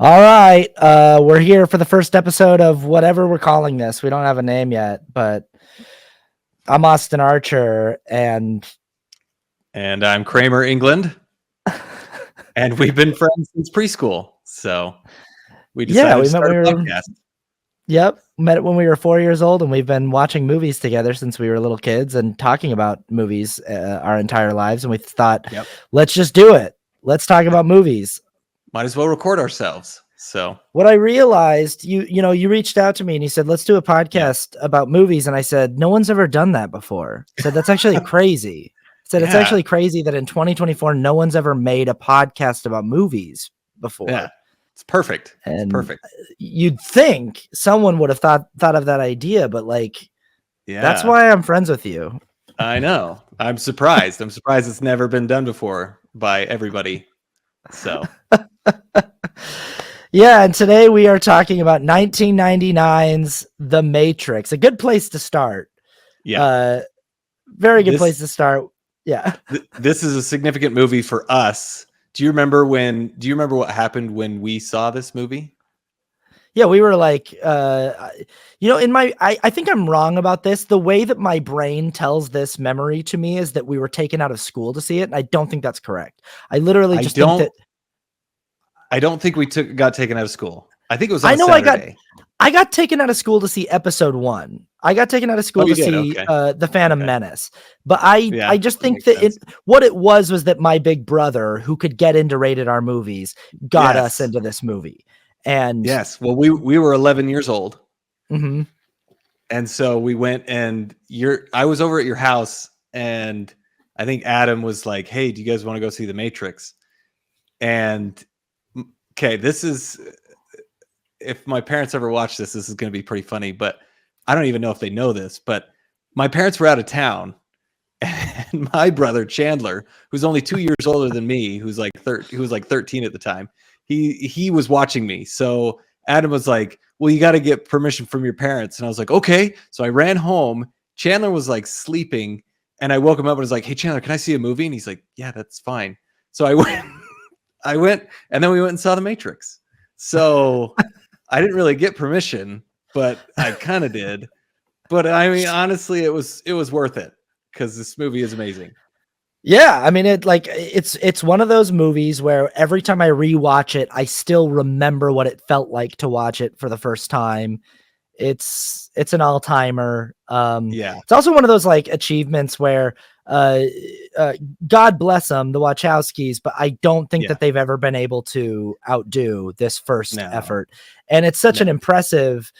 All right, we're here for the first episode of whatever we're calling this. We don't have a name yet, but I'm Austin Archer, and I'm Cramer, England, and we've been friends since preschool. So we decided to start a podcast. Met when we were 4 years old, and we've been watching movies together since we were little kids and talking about movies our entire lives. And we thought, let's just do it. Let's talk about movies. Might as well record ourselves. So what I realized, you reached out to me and you said, let's do a podcast about movies. And I said, no one's ever done that before. I said, that's actually crazy. I said, it's actually crazy that in 2024, no one's ever made a podcast about movies before. Yeah, it's perfect. And it's perfect. You'd think someone would have thought of that idea, but that's why I'm friends with you. I know. I'm surprised. I'm surprised it's never been done before by everybody. So yeah, and today we are talking about 1999's The Matrix. A good place to start. Yeah. Very good place to start. Yeah. This is a significant movie for us. Do you remember what happened when we saw this movie? Yeah, we were like, I think I'm wrong about this. The way that my brain tells this memory to me is that we were taken out of school to see it. And I don't think that's correct. I literally just think that. I don't think we got taken out of school. I think it was on Saturday. I got taken out of school to see episode 1. I got taken out of school to see The Phantom Menace. But I just think that what it was that my big brother, who could get into rated R movies, got us into this movie. And yes, well, we were 11 years old. Mm-hmm. And so we went, and I was over at your house, and I think Adam was like, hey, do you guys want to go see The Matrix? And okay, this is, if my parents ever watch this is going to be pretty funny, but I don't even know if they know this, but my parents were out of town, and my brother Chandler, who's only 2 years older than me, who was like 13 at the time, he was watching me. So Adam was like, well, you got to get permission from your parents. And I was like, okay. So I ran home. Chandler was like sleeping, and I woke him up and was like, hey, Chandler, can I see a movie? And he's like, yeah, that's fine. So I went, and then we went and saw The Matrix. So I didn't really get permission, but I kind of did. But I mean, honestly, it was worth it because this movie is amazing. Yeah, I mean, it's one of those movies where every time I rewatch it, I still remember what it felt like to watch it for the first time. It's an all-timer. It's also one of those like achievements where God bless them, the Wachowskis, but I don't think that they've ever been able to outdo this first effort. And it's such an impressive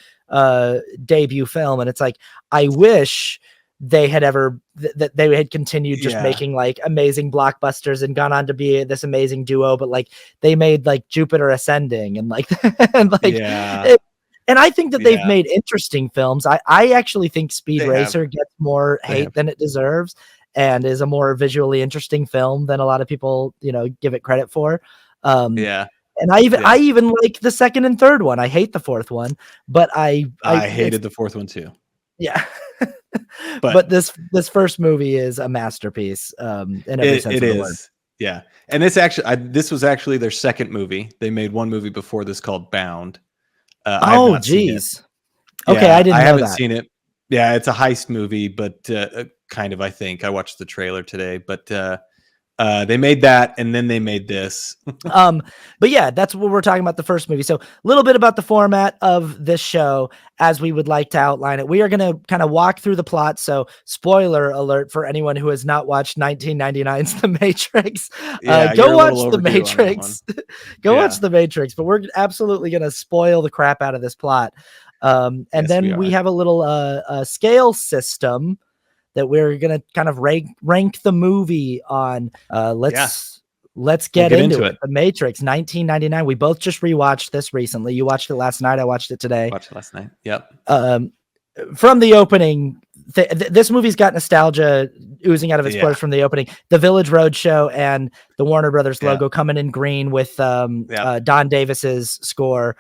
debut film, and it's like, I wish they had that they had continued just making like amazing blockbusters and gone on to be this amazing duo, but like they made like Jupiter Ascending and like and I think that they've made interesting films. I actually think Speed Racer gets more hate than it deserves, and is a more visually interesting film than a lot of people, give it credit for. And I even like the second and third one. I hate the fourth one, but I hated the fourth one too. Yeah. but this first movie is a masterpiece in every sense of the word. Yeah. And this was actually their second movie. They made one movie before this called Bound. Oh, geez. Okay, I haven't seen it. Yeah, it's a heist movie, but kind of, I think. I watched the trailer today, but they made that, and then they made this. But yeah, that's what we're talking about, the first movie. So a little bit about the format of this show as we would like to outline it. We are going to kind of walk through the plot. So spoiler alert for anyone who has not watched 1999's The Matrix. Go watch The Matrix. Watch The Matrix. But we're absolutely going to spoil the crap out of this plot. And then we have a little scale system that we're going to kind of rank the movie on. Let's get into it. The Matrix, 1999. We both just rewatched this recently. You watched it last night. I watched it today. Watched it last night. Yep. From the opening, this movie's got nostalgia oozing out of its pores from the opening. The Village Roadshow and the Warner Brothers logo coming in green with Don Davis's score.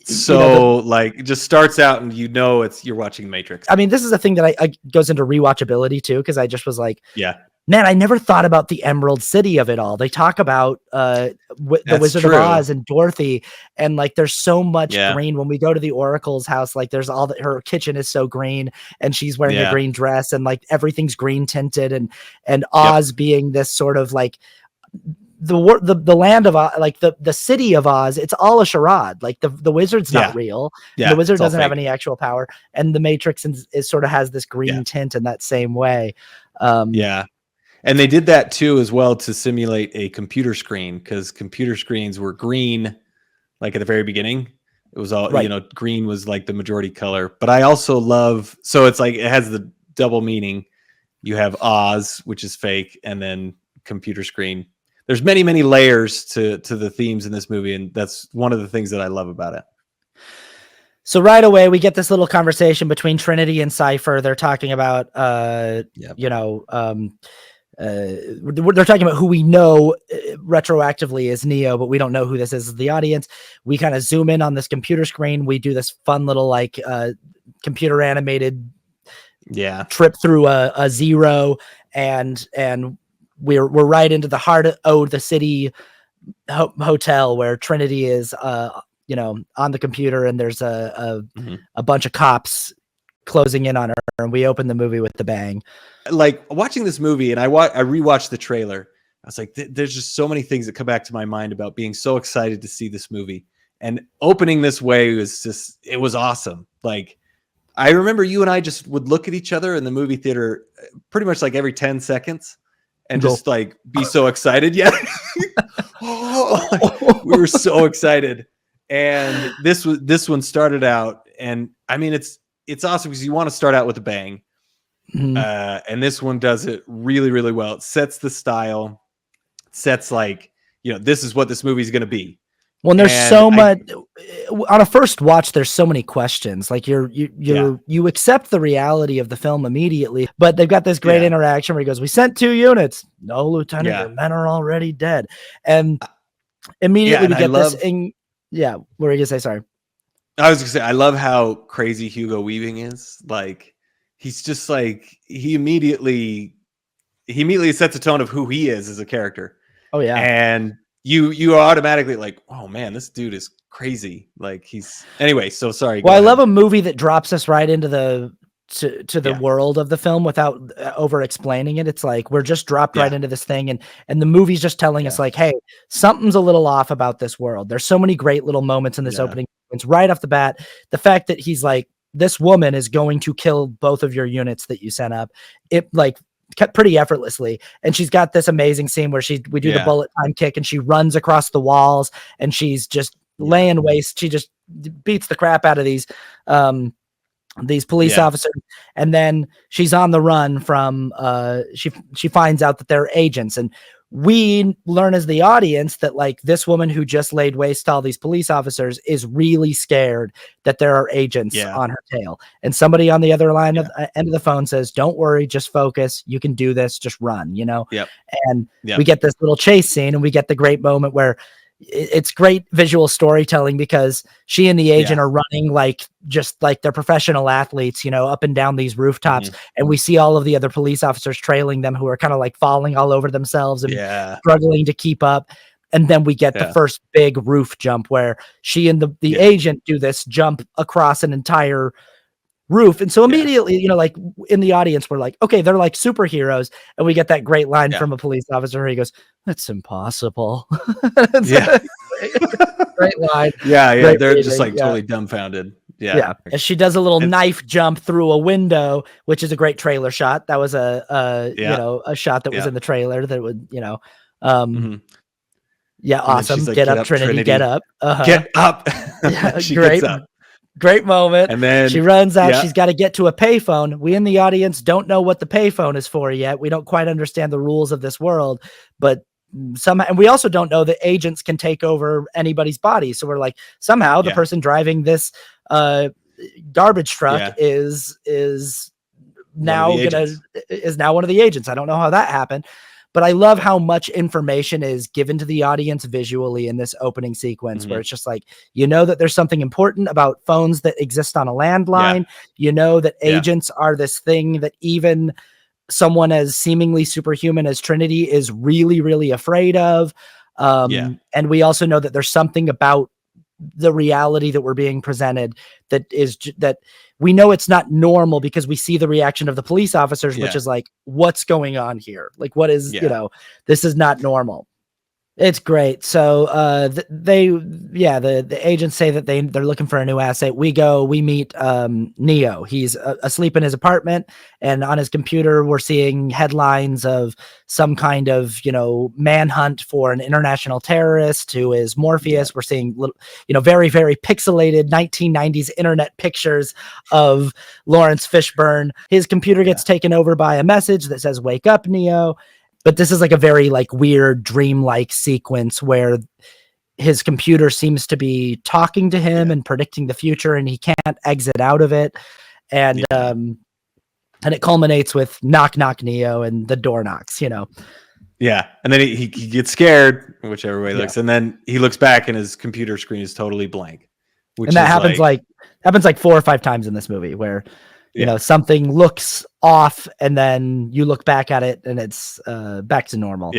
So like just starts out and you're watching Matrix. I mean, this is a thing that I goes into rewatchability too, because I just was like, Man, I never thought about the Emerald City of it all. They talk about the Wizard of Oz and Dorothy, and like there's so much green. When we go to the Oracle's house, like there's all her kitchen is so green, and she's wearing a green dress, and like everything's green tinted, and Oz being this sort of like the land of Oz, like the city of Oz, it's all a charade. Like the wizard's not real. The wizard doesn't have any actual power, and the Matrix is sort of has this green tint in that same way. And they did that too as well to simulate a computer screen, because computer screens were green, like at the very beginning. It was all, green was like the majority color. But I also love, so it's like, it has the double meaning. You have Oz, which is fake, and then computer screen. There's many, many layers to the themes in this movie. And that's one of the things that I love about it. So right away, we get this little conversation between Trinity and Cypher. They're talking about, they're talking about who we know retroactively is Neo, but we don't know who this is as the audience. We kind of zoom in on this computer screen. We do this fun little like computer animated trip through a zero, and we're right into the heart of the city hotel where Trinity is on the computer, and there's a bunch of cops closing in on her, and we open the movie with the bang. Like watching this movie, and I rewatched the trailer. I was like, there's just so many things that come back to my mind about being so excited to see this movie, and opening this way it was awesome. Like, I remember you and I just would look at each other in the movie theater pretty much like every 10 seconds and just like be so excited. Yeah. We were so excited. And this one started out, and I mean, it's awesome because you want to start out with a bang. And this one does it really, really well. It sets the style, sets like, this is what this movie is going to be. Well, there's so much on a first watch. There's so many questions. Like you accept the reality of the film immediately, but they've got this great interaction where he goes, "We sent 2 units. No, Lieutenant, your men are already dead." And immediately we get this. What were you gonna say? Sorry. I was gonna say, I love how crazy Hugo Weaving is. Like, he's just like, he immediately sets a tone of who he is as a character. Oh yeah. And you are automatically like, oh man, this dude is crazy. Like, anyway, so sorry. Well, I love a movie that drops us right into the world of the film without over explaining it. It's like, we're just dropped right into this thing. And the movie's just telling us like, hey, something's a little off about this world. There's so many great little moments in this opening. It's right off the bat. The fact that he's like, this woman is going to kill both of your units that you sent up. It like kept pretty effortlessly. And she's got this amazing scene where we do the bullet time kick, and she runs across the walls, and she's just laying waste. She just beats the crap out of these police officers. And then she's on the run from, she finds out that they're agents, and we learn as the audience that like this woman who just laid waste to all these police officers is really scared that there are agents on her tail. And somebody on the other end of the phone says, "Don't worry, just focus. You can do this. Just run," And we get this little chase scene, and we get the great moment where it's great visual storytelling, because she and the agent are running like just like they're professional athletes, up and down these rooftops. And we see all of the other police officers trailing them, who are kind of like falling all over themselves and struggling to keep up. And then we get the first big roof jump where she and the agent do this jump across an entire roof. And so immediately, like in the audience, we're like, okay, they're like superheroes. And we get that great line from a police officer where he goes, "That's impossible." Great line. Great they're just like totally dumbfounded. And she does a little knife jump through a window, which is a great trailer shot. That was a shot that was in the trailer that would, awesome. Like, get up, Trinity, get up. Get up. She great. gets up. Great moment. And then she runs out. She's got to get to a payphone. We in the audience don't know what the payphone is for yet. We don't quite understand the rules of this world, but somehow, and we also don't know that agents can take over anybody's body. So we're like, somehow the person driving this garbage truck is now one of the agents. I don't know how that happened. But I love how much information is given to the audience visually in this opening sequence, where it's just like, that there's something important about phones that exist on a landline. That agents are this thing that even someone as seemingly superhuman as Trinity is really, really afraid of. And we also know that there's something about the reality that we're being presented that is that we know it's not normal, because we see the reaction of the police officers, which is like, what's going on here? Like, what is, this is not normal. It's great. So the agents say that they're looking for a new asset. We meet Neo. He's asleep in his apartment, and on his computer we're seeing headlines of some kind of, manhunt for an international terrorist who is Morpheus. We're seeing very, very pixelated 1990s internet pictures of Lawrence Fishburne. His computer gets taken over by a message that says, "Wake up, Neo." But this is like a very like weird dreamlike sequence where his computer seems to be talking to him and predicting the future, and he can't exit out of it. And it culminates with knock, knock, Neo, and the door knocks, Yeah. And then he gets scared, whichever way he looks. And then he looks back and his computer screen is totally blank. And that happens like 4 or 5 times in this movie where something looks off and then you look back at it and it's back to normal.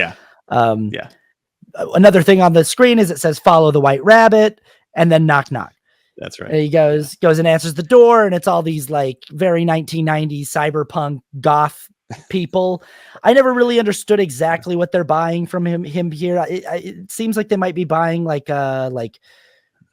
Another thing on the screen is it says "Follow the White Rabbit" and then knock, knock. That's right. And he goes and answers the door, and it's all these like very 1990s cyberpunk goth people. I never really understood exactly what they're buying from him here. It seems like they might be buying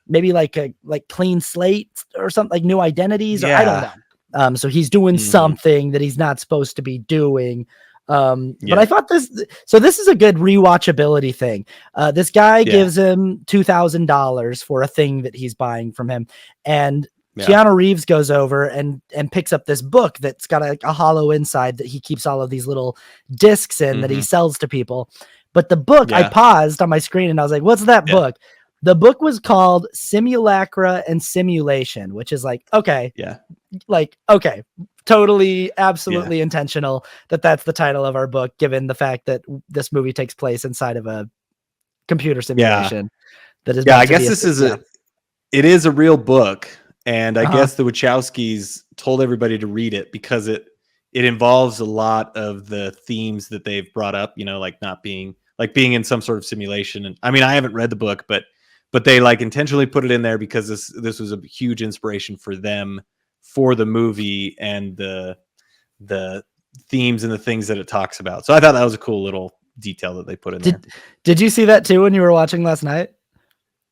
maybe a clean slate or something, like new identities. Or I don't know. So he's doing something that he's not supposed to be doing. But I thought this is a good rewatchability thing. This guy gives him $2,000 for a thing that he's buying from him. And Keanu Reeves goes over and picks up this book that's got a hollow inside that he keeps all of these little discs in that he sells to people. But the book, I paused on my screen and I was like, what's that book? The book was called Simulacra and Simulation, which is like, okay. Totally, absolutely intentional that's the title of our book, given the fact that this movie takes place inside of a computer simulation. That is, I guess it is a real book, and I guess the Wachowskis told everybody to read it because it involves a lot of the themes that they've brought up. Like not being being in some sort of simulation. And I mean, I haven't read the book, but they like intentionally put it in there because this was a huge inspiration for them for the movie and the themes and the things that it talks about. So I thought that was a cool little detail that they put in there. Did you see that too when you were watching last night?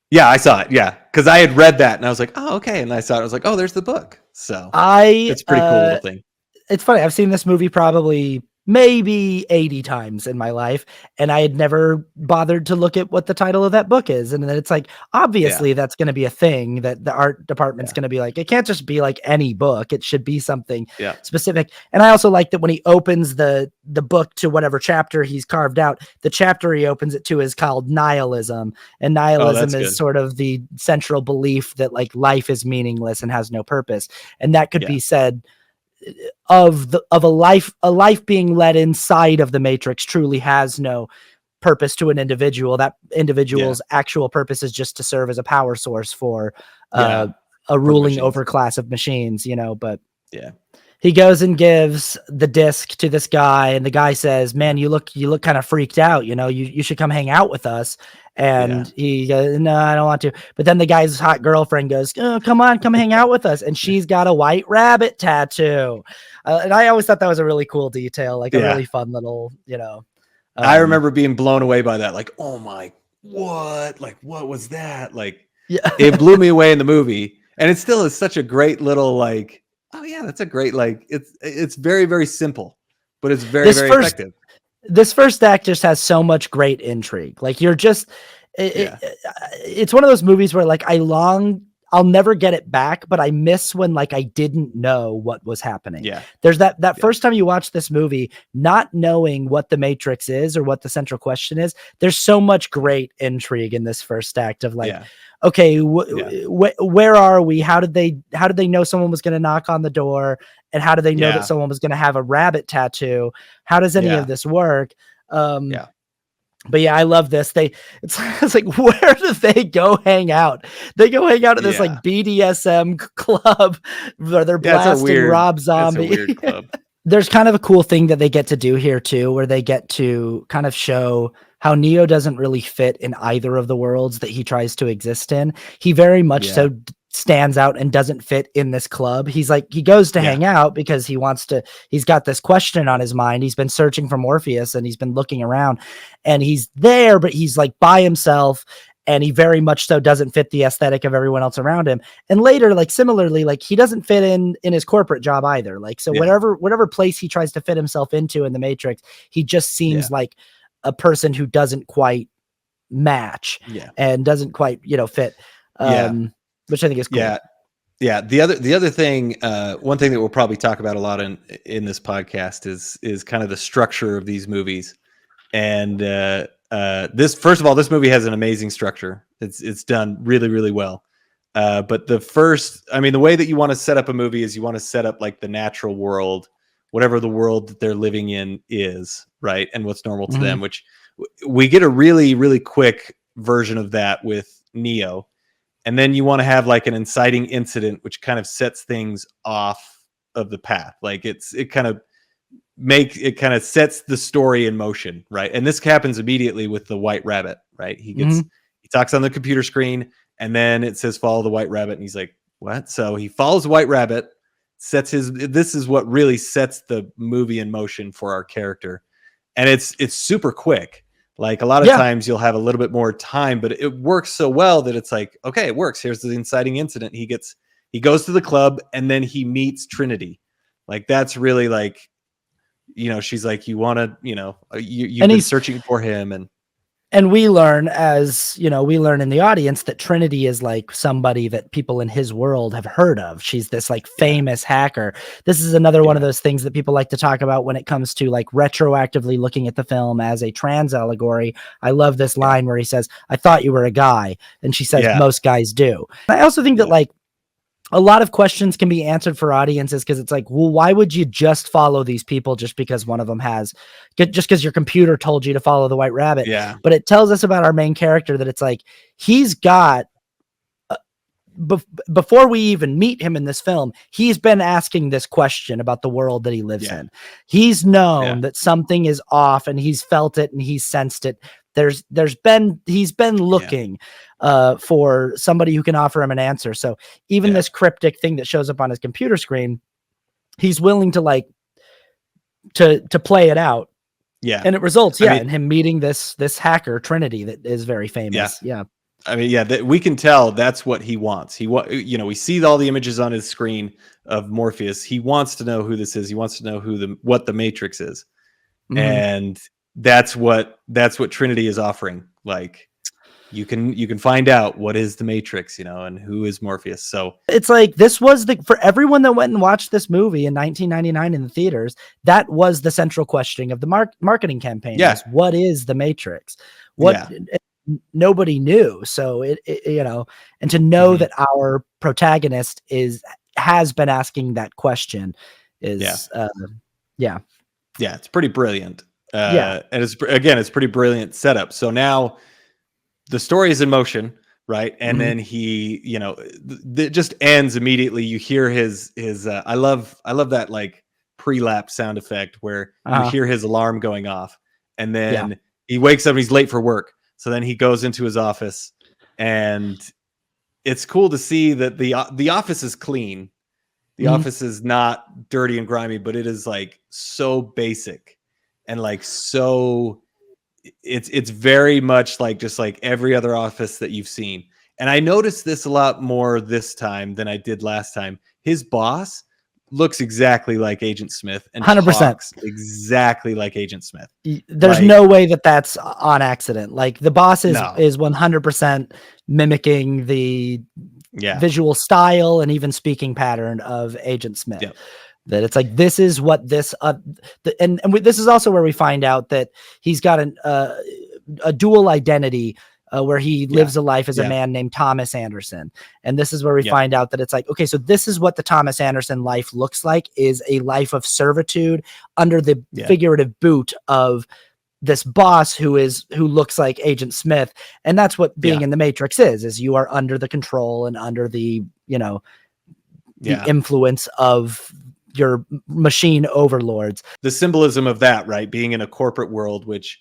Yeah, I saw it. Yeah, because I had read that and I was like, oh, okay. And I saw it. I was like, oh, there's the book. So it's a pretty cool little thing. It's funny. I've seen this movie probably maybe 80 times in my life, and I had never bothered to look at what the title of that book is. And then it's like, obviously that's going to be a thing that the art department's going to be like, it can't just be like any book. It should be something specific. And I also like that when he opens the book to whatever chapter he's carved out, the chapter he opens it to is called Nihilism. And nihilism is sort of the central belief that like life is meaningless and has no purpose. And that could be said of a life being led inside of the Matrix truly has no purpose to an individual. That individual's actual purpose is just to serve as a power source for a ruling overclass of machines, but he goes and gives the disc to this guy, and the guy says, man, you look kind of freaked out. You should come hang out with us. And he goes, no, I don't want to. But then the guy's hot girlfriend goes, oh, come hang out with us. And she's got a white rabbit tattoo. And I always thought that was a really cool detail, like a really fun little, I remember being blown away by that. Like, oh my, what? Like, what was that? Like, it blew me away in the movie. And it still is such a great little, like, oh yeah, that's a great, like, it's very, very simple, but it's very, very effective. This first act just has so much great intrigue. Like it's one of those movies where like I'll never get it back, but I miss when like I didn't know what was happening. Yeah. There's that first time you watch this movie, not knowing what the Matrix is or what the central question is. There's so much great intrigue in this first act of like, okay, where are we? How did they know someone was going to knock on the door? And how do they know that someone was going to have a rabbit tattoo? How does any of this work? But yeah, I love this. It's like, where do they go hang out? They go hang out at this like BDSM club where they're blasting Rob Zombie. It's a weird club. there's kind of a cool thing that they get to do here too, where they get to kind of show how Neo doesn't really fit in either of the worlds that he tries to exist in. He very much so stands out and doesn't fit in this club. He's like, he goes to hang out because he's got this question on his mind. He's been searching for Morpheus and he's been looking around and he's there, but he's like by himself. And he very much so doesn't fit the aesthetic of everyone else around him. And later, like similarly, like he doesn't fit in his corporate job either. Like, so whatever place he tries to fit himself into in the Matrix, he just seems like a person who doesn't quite match and doesn't quite, fit. Which I think is cool. Yeah. The other thing, one thing that we'll probably talk about a lot in this podcast is kind of the structure of these movies. And first of all, this movie has an amazing structure. It's done really, really well. But the way that you want to set up a movie is you want to set up like the natural world, whatever the world that they're living in is, right? And what's normal to them, which we get a really, really quick version of that with Neo. And then you want to have like an inciting incident, which kind of sets things off of the path. Like it kind of sets the story in motion, right? And this happens immediately with the white rabbit, right? He talks on the computer screen and then it says follow the white rabbit and he's like, what? So he follows the white rabbit, this is what really sets the movie in motion for our character. And it's super quick. Like a lot of times you'll have a little bit more time, but it works so well that it's like, okay, it works. Here's the inciting incident. He goes to the club and then he meets Trinity. Like that's really like, she's like, you want to, you've been searching for him. And we learn in the audience that Trinity is like somebody that people in his world have heard of. She's this like famous hacker. This is another one of those things that people like to talk about when it comes to like retroactively looking at the film as a trans allegory. I love this line where he says, I thought you were a guy. And she says, most guys do. I also think that like, a lot of questions can be answered for audiences because it's like, well, why would you just follow these people just because one of them just because your computer told you to follow the white rabbit? Yeah. But it tells us about our main character that it's like, he's got, before we even meet him in this film, he's been asking this question about the world that he lives in. He's known that something is off and he's felt it and he's sensed it. He's been looking for somebody who can offer him an answer. So even this cryptic thing that shows up on his computer screen, he's willing to like to play it out. Yeah. And it results in him meeting this hacker Trinity that is very famous. Yeah. I mean, we can tell that's what he wants. We see all the images on his screen of Morpheus. He wants to know who this is. He wants to know what the Matrix is. And that's what Trinity is offering. Like you can find out what is the Matrix, and who is Morpheus. So it's like, this was for everyone that went and watched this movie in 1999 in the theaters, that was the central question of the marketing campaign. Yes. What is the Matrix? Nobody knew. So and to know that our protagonist has been asking that question is, it's pretty brilliant. And it's pretty brilliant setup. So now the story is in motion, right? And then he, it just ends immediately. You hear his I love that like pre-lap sound effect where you hear his alarm going off and then he wakes up and he's late for work. So then he goes into his office and it's cool to see that the office is clean. The office is not dirty and grimy, but it is like so basic. And like, so it's very much like just like every other office that you've seen. And I noticed this a lot more this time than I did last time. His boss looks exactly like Agent Smith and 100% talks exactly like Agent Smith. There's no way that's on accident. Like the boss is 100% mimicking the visual style and even speaking pattern of Agent Smith. Yep. That it's like, this is what this this is also where we find out that he's got a dual identity where he lives a life as a man named Thomas Anderson. And this is where we find out that it's like, okay, so this is what the Thomas Anderson life looks like, is a life of servitude under the figurative boot of this boss who looks like Agent Smith. And that's what being in the Matrix is you are under the control and under the, the influence of your machine overlords. The symbolism of that, right? Being in a corporate world, which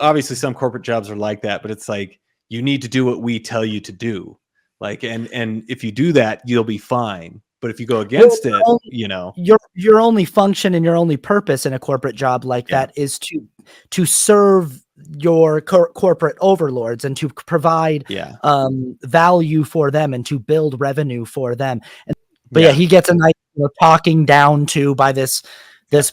obviously some corporate jobs are like that, but it's like, you need to do what we tell you to do. Like, and if you do that, you'll be fine. But if you go against it, you know, your only function and your only purpose in a corporate job like that is to serve your corporate overlords and to provide value for them and to build revenue for them. But he gets a nice talking down to by this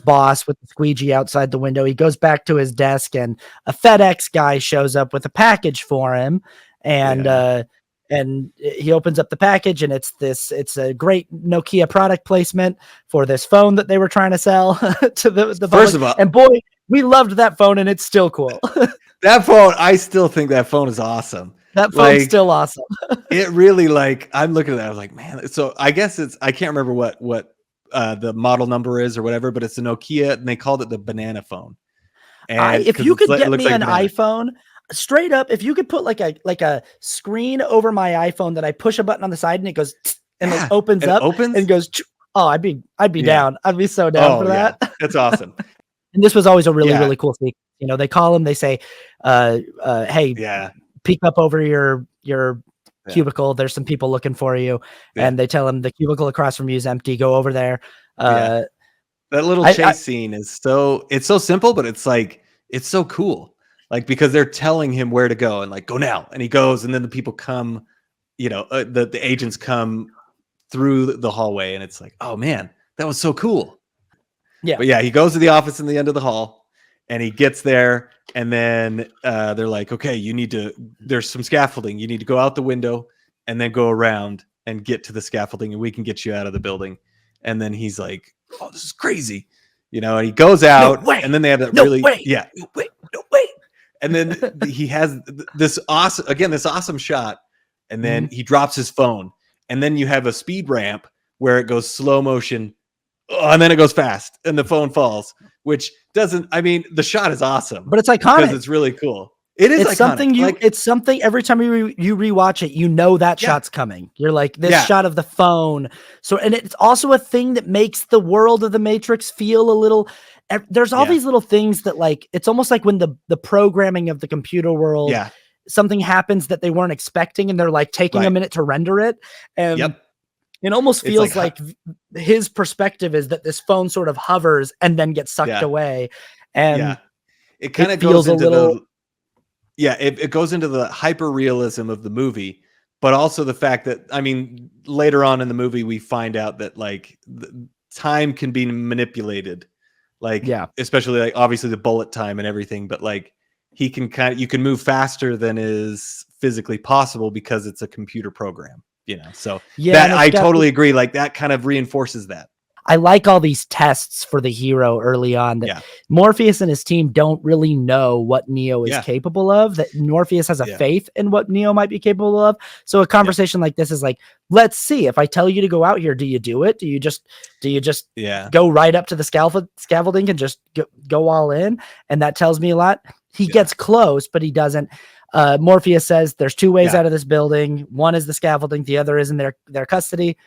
boss with the squeegee outside the window. He goes back to his desk and a FedEx guy shows up with a package for him, and he opens up the package, and it's a great Nokia product placement for this phone that they were trying to sell to the public. First of all, and boy, we loved that phone, and it's still cool. That phone, I still think that phone is awesome. That phone's still awesome. It really, like, I'm looking at that, I was like, man. So I guess I can't remember what the model number is or whatever, but it's a Nokia, and they called it the banana phone. And if you could get me an iPhone, straight up, if you could put like a screen over my iPhone that I push a button on the side and it goes and it opens up and goes, oh, I'd be down. I'd be so down for that. Yeah. That's awesome. And this was always a really, really cool thing. You know, they call him, they say, hey, peek up over your cubicle. There's some people looking for you. And they tell him the cubicle across from you is empty. Go over there. That little chase scene is so simple, but it's like, it's so cool. Like, because they're telling him where to go and like, go now. And he goes, and then the people come, you know, the agents come through the hallway, and it's like, oh man, that was so cool. Yeah. But he goes to the office in the end of the hall, and he gets there, and then they're like, okay, there's some scaffolding. You need to go out the window and then go around and get to the scaffolding, and we can get you out of the building. And then he's like, oh, this is crazy. You know, and he goes out, and then they have that no way. And then he has this awesome shot, and then he drops his phone, and then you have a speed ramp where it goes slow motion, and then it goes fast, and the phone falls, which the shot is awesome, but it's iconic because it's really cool. It's iconic. Something it's something every time you rewatch it, you know that shot's coming. You're like, this shot of the phone. So, and it's also a thing that makes the world of the Matrix feel a little. There's all these little things that, like, it's almost like when the programming of the computer world, something happens that they weren't expecting, and they're like taking a minute to render it, and it almost feels like his perspective is that this phone sort of hovers and then gets sucked away, and it kind of goes into it goes into the hyper realism of the movie, but also the fact that, I mean, later on in the movie we find out that, like, time can be manipulated. Like, especially, like, obviously the bullet time and everything, but like, you can move faster than is physically possible because it's a computer program, you know? So that I totally agree. Like, that kind of reinforces that. I like all these tests for the hero early on that Morpheus and his team don't really know what Neo is capable of, that Morpheus has a faith in what Neo might be capable of. So a conversation like this is like, let's see, if I tell you to go out here, do you do it? Do you just go right up to the scaffolding and just go all in? And that tells me a lot. He gets close, but he doesn't. Morpheus says there's two ways out of this building. One is the scaffolding. The other is in their custody.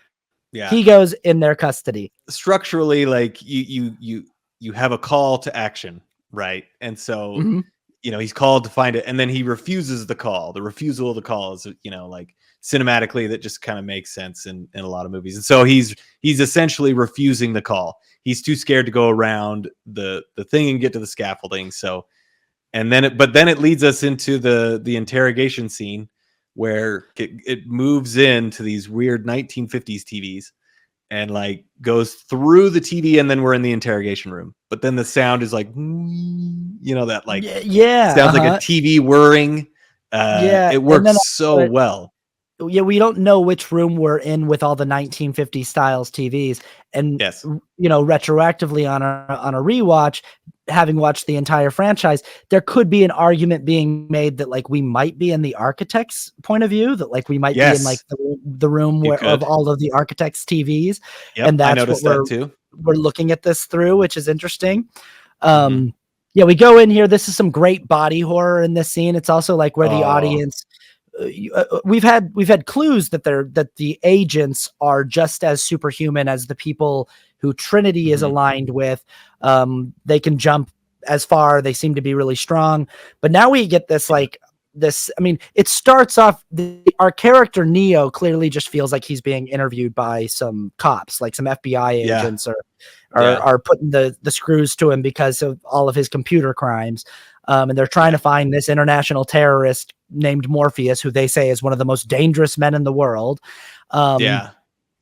Yeah. He goes in their custody. Structurally, like, you have a call to action, right? And so, you know, he's called to find it, and then he refuses the call. The refusal of the call is, you know, like, cinematically, that just kind of makes sense in a lot of movies. And so he's essentially refusing the call. He's too scared to go around the thing and get to the scaffolding. So, but then it leads us into the interrogation scene, where it moves into these weird 1950s TVs and, like, goes through the TV, and then we're in the interrogation room. But then the sound is like, you know, that, like, sounds like a TV whirring. It works so well. Yeah, we don't know which room we're in with all the 1950s styles TVs, and you know, retroactively on a rewatch, having watched the entire franchise, there could be an argument being made that, like, we might be in the architect's point of view, that, like, we might be in, like, the room of all of the architect's TVs, and that's what we're looking at this through, which is interesting. Yeah, we go in here. This is some great body horror in this scene. It's also like where the audience we've had clues that the agents are just as superhuman as the people who Trinity is aligned with. They can jump as far. They seem to be really strong. But now we get this I mean, it starts off, our character Neo clearly just feels like he's being interviewed by some cops, like some FBI agents are putting the screws to him because of all of his computer crimes. And they're trying to find this international terrorist named Morpheus, who they say is one of the most dangerous men in the world. And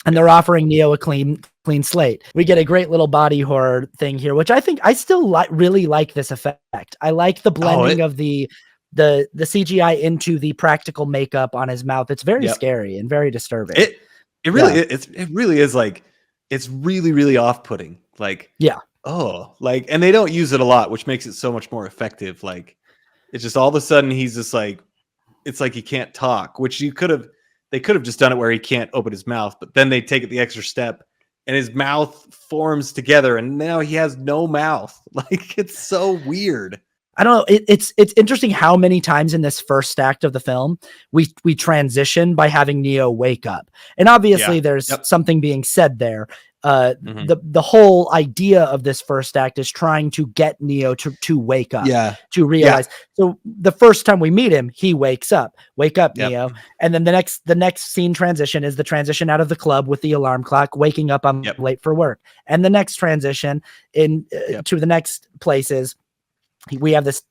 they're offering Neo a clean slate. We get a great little body horror thing here, which I think I still really like this effect. I like the blending of the CGI into the practical makeup on his mouth. It's very scary and very disturbing. It really is like, it's really, really off-putting. Like, and they don't use it a lot, which makes it so much more effective. Like, it's just all of a sudden he's just like, it's like he can't talk, which they could have just done it where he can't open his mouth, but then they take it the extra step and his mouth forms together and now he has no mouth. Like, it's so weird. I don't know. It's interesting how many times in this first act of the film we transition by having Neo wake up, and obviously there's something being said there. The whole idea of this first act is trying to get Neo to wake up, to realize. So the first time we meet him, he wakes up. Wake up, Neo. And then the next scene transition is the transition out of the club with the alarm clock, waking up, I'm late for work. And the next transition to the next place is, we have this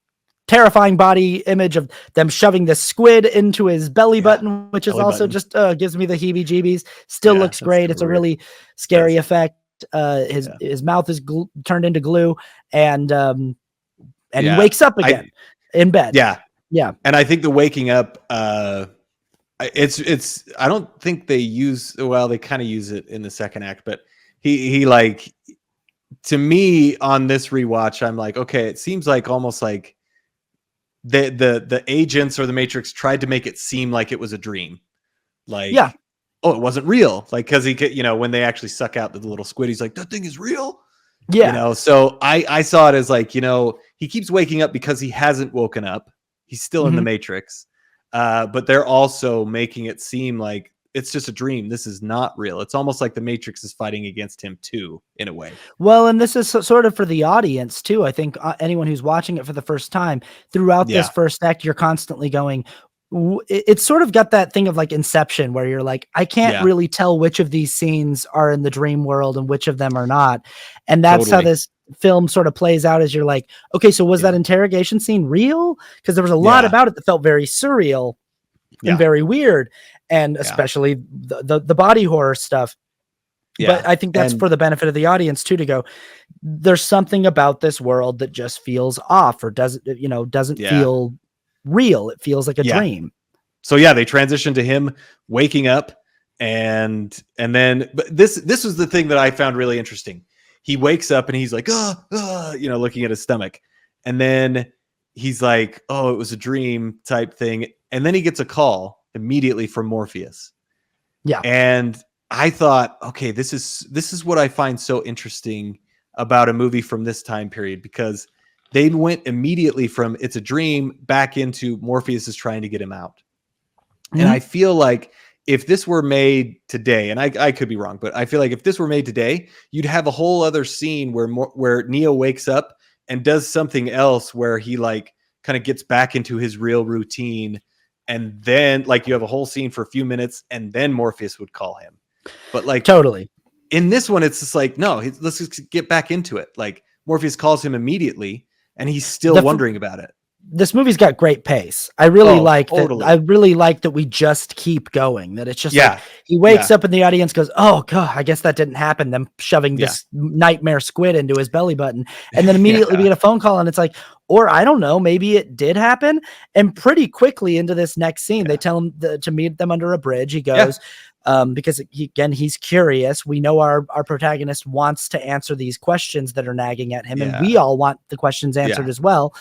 terrifying body image of them shoving this squid into his belly button, which is also just gives me the heebie-jeebies. Still looks great. It's a really scary effect. His mouth is turned into glue, and he wakes up again in bed. And I think the waking up, it's I don't think they they kind of use it in the second act, but he like, to me on this rewatch, I'm like, okay, it seems like almost like the agents or the Matrix tried to make it seem like it was a dream. Like, it wasn't real. Like, cause he could, when they actually suck out the little squid, he's like, that thing is real. So I saw it as like, he keeps waking up because he hasn't woken up. He's still in the Matrix. But they're also making it seem like it's just a dream. This is not real. It's almost like the Matrix is fighting against him too, in a way. Well, and this is sort of for the audience too. I think anyone who's watching it for the first time, throughout this first act, you're constantly going, it's sort of got that thing of like Inception, where you're like, I can't really tell which of these scenes are in the dream world and which of them are not. And that's how this film sort of plays out, as you're like, okay, so was that interrogation scene real? Because there was a lot about it that felt very surreal and very weird. And especially the body horror stuff. But I think that's for the benefit of the audience too, to go, there's something about this world that just feels off, or doesn't feel real. It feels like a dream. So they transition to him waking up, and then, but this was the thing that I found really interesting. He wakes up and he's like, looking at his stomach. And then he's like, oh, it was a dream type thing. And then he gets a call immediately from Morpheus. And I thought, okay, this is what I find so interesting about a movie from this time period, because they went immediately from it's a dream back into Morpheus is trying to get him out. And I feel like if this were made today, and I could be wrong, but I feel like if this were made today, you'd have a whole other scene where Neo wakes up and does something else, where he like kind of gets back into his real routine. And then like you have a whole scene for a few minutes, and then Morpheus would call him. But like, totally in this one, it's just like, no, let's just get back into it. Like, Morpheus calls him immediately, and he's still wondering about it. This movie's got great pace. I really like that. I really like that we just keep going, that it's just like he wakes up and the audience goes, oh God, I guess that didn't happen. Them shoving this nightmare squid into his belly button. And then immediately we get a phone call, and it's like, or I don't know, maybe it did happen. And pretty quickly into this next scene, they tell him to meet them under a bridge. He goes, because he's curious. We know our protagonist wants to answer these questions that are nagging at him, and we all want the questions answered as well.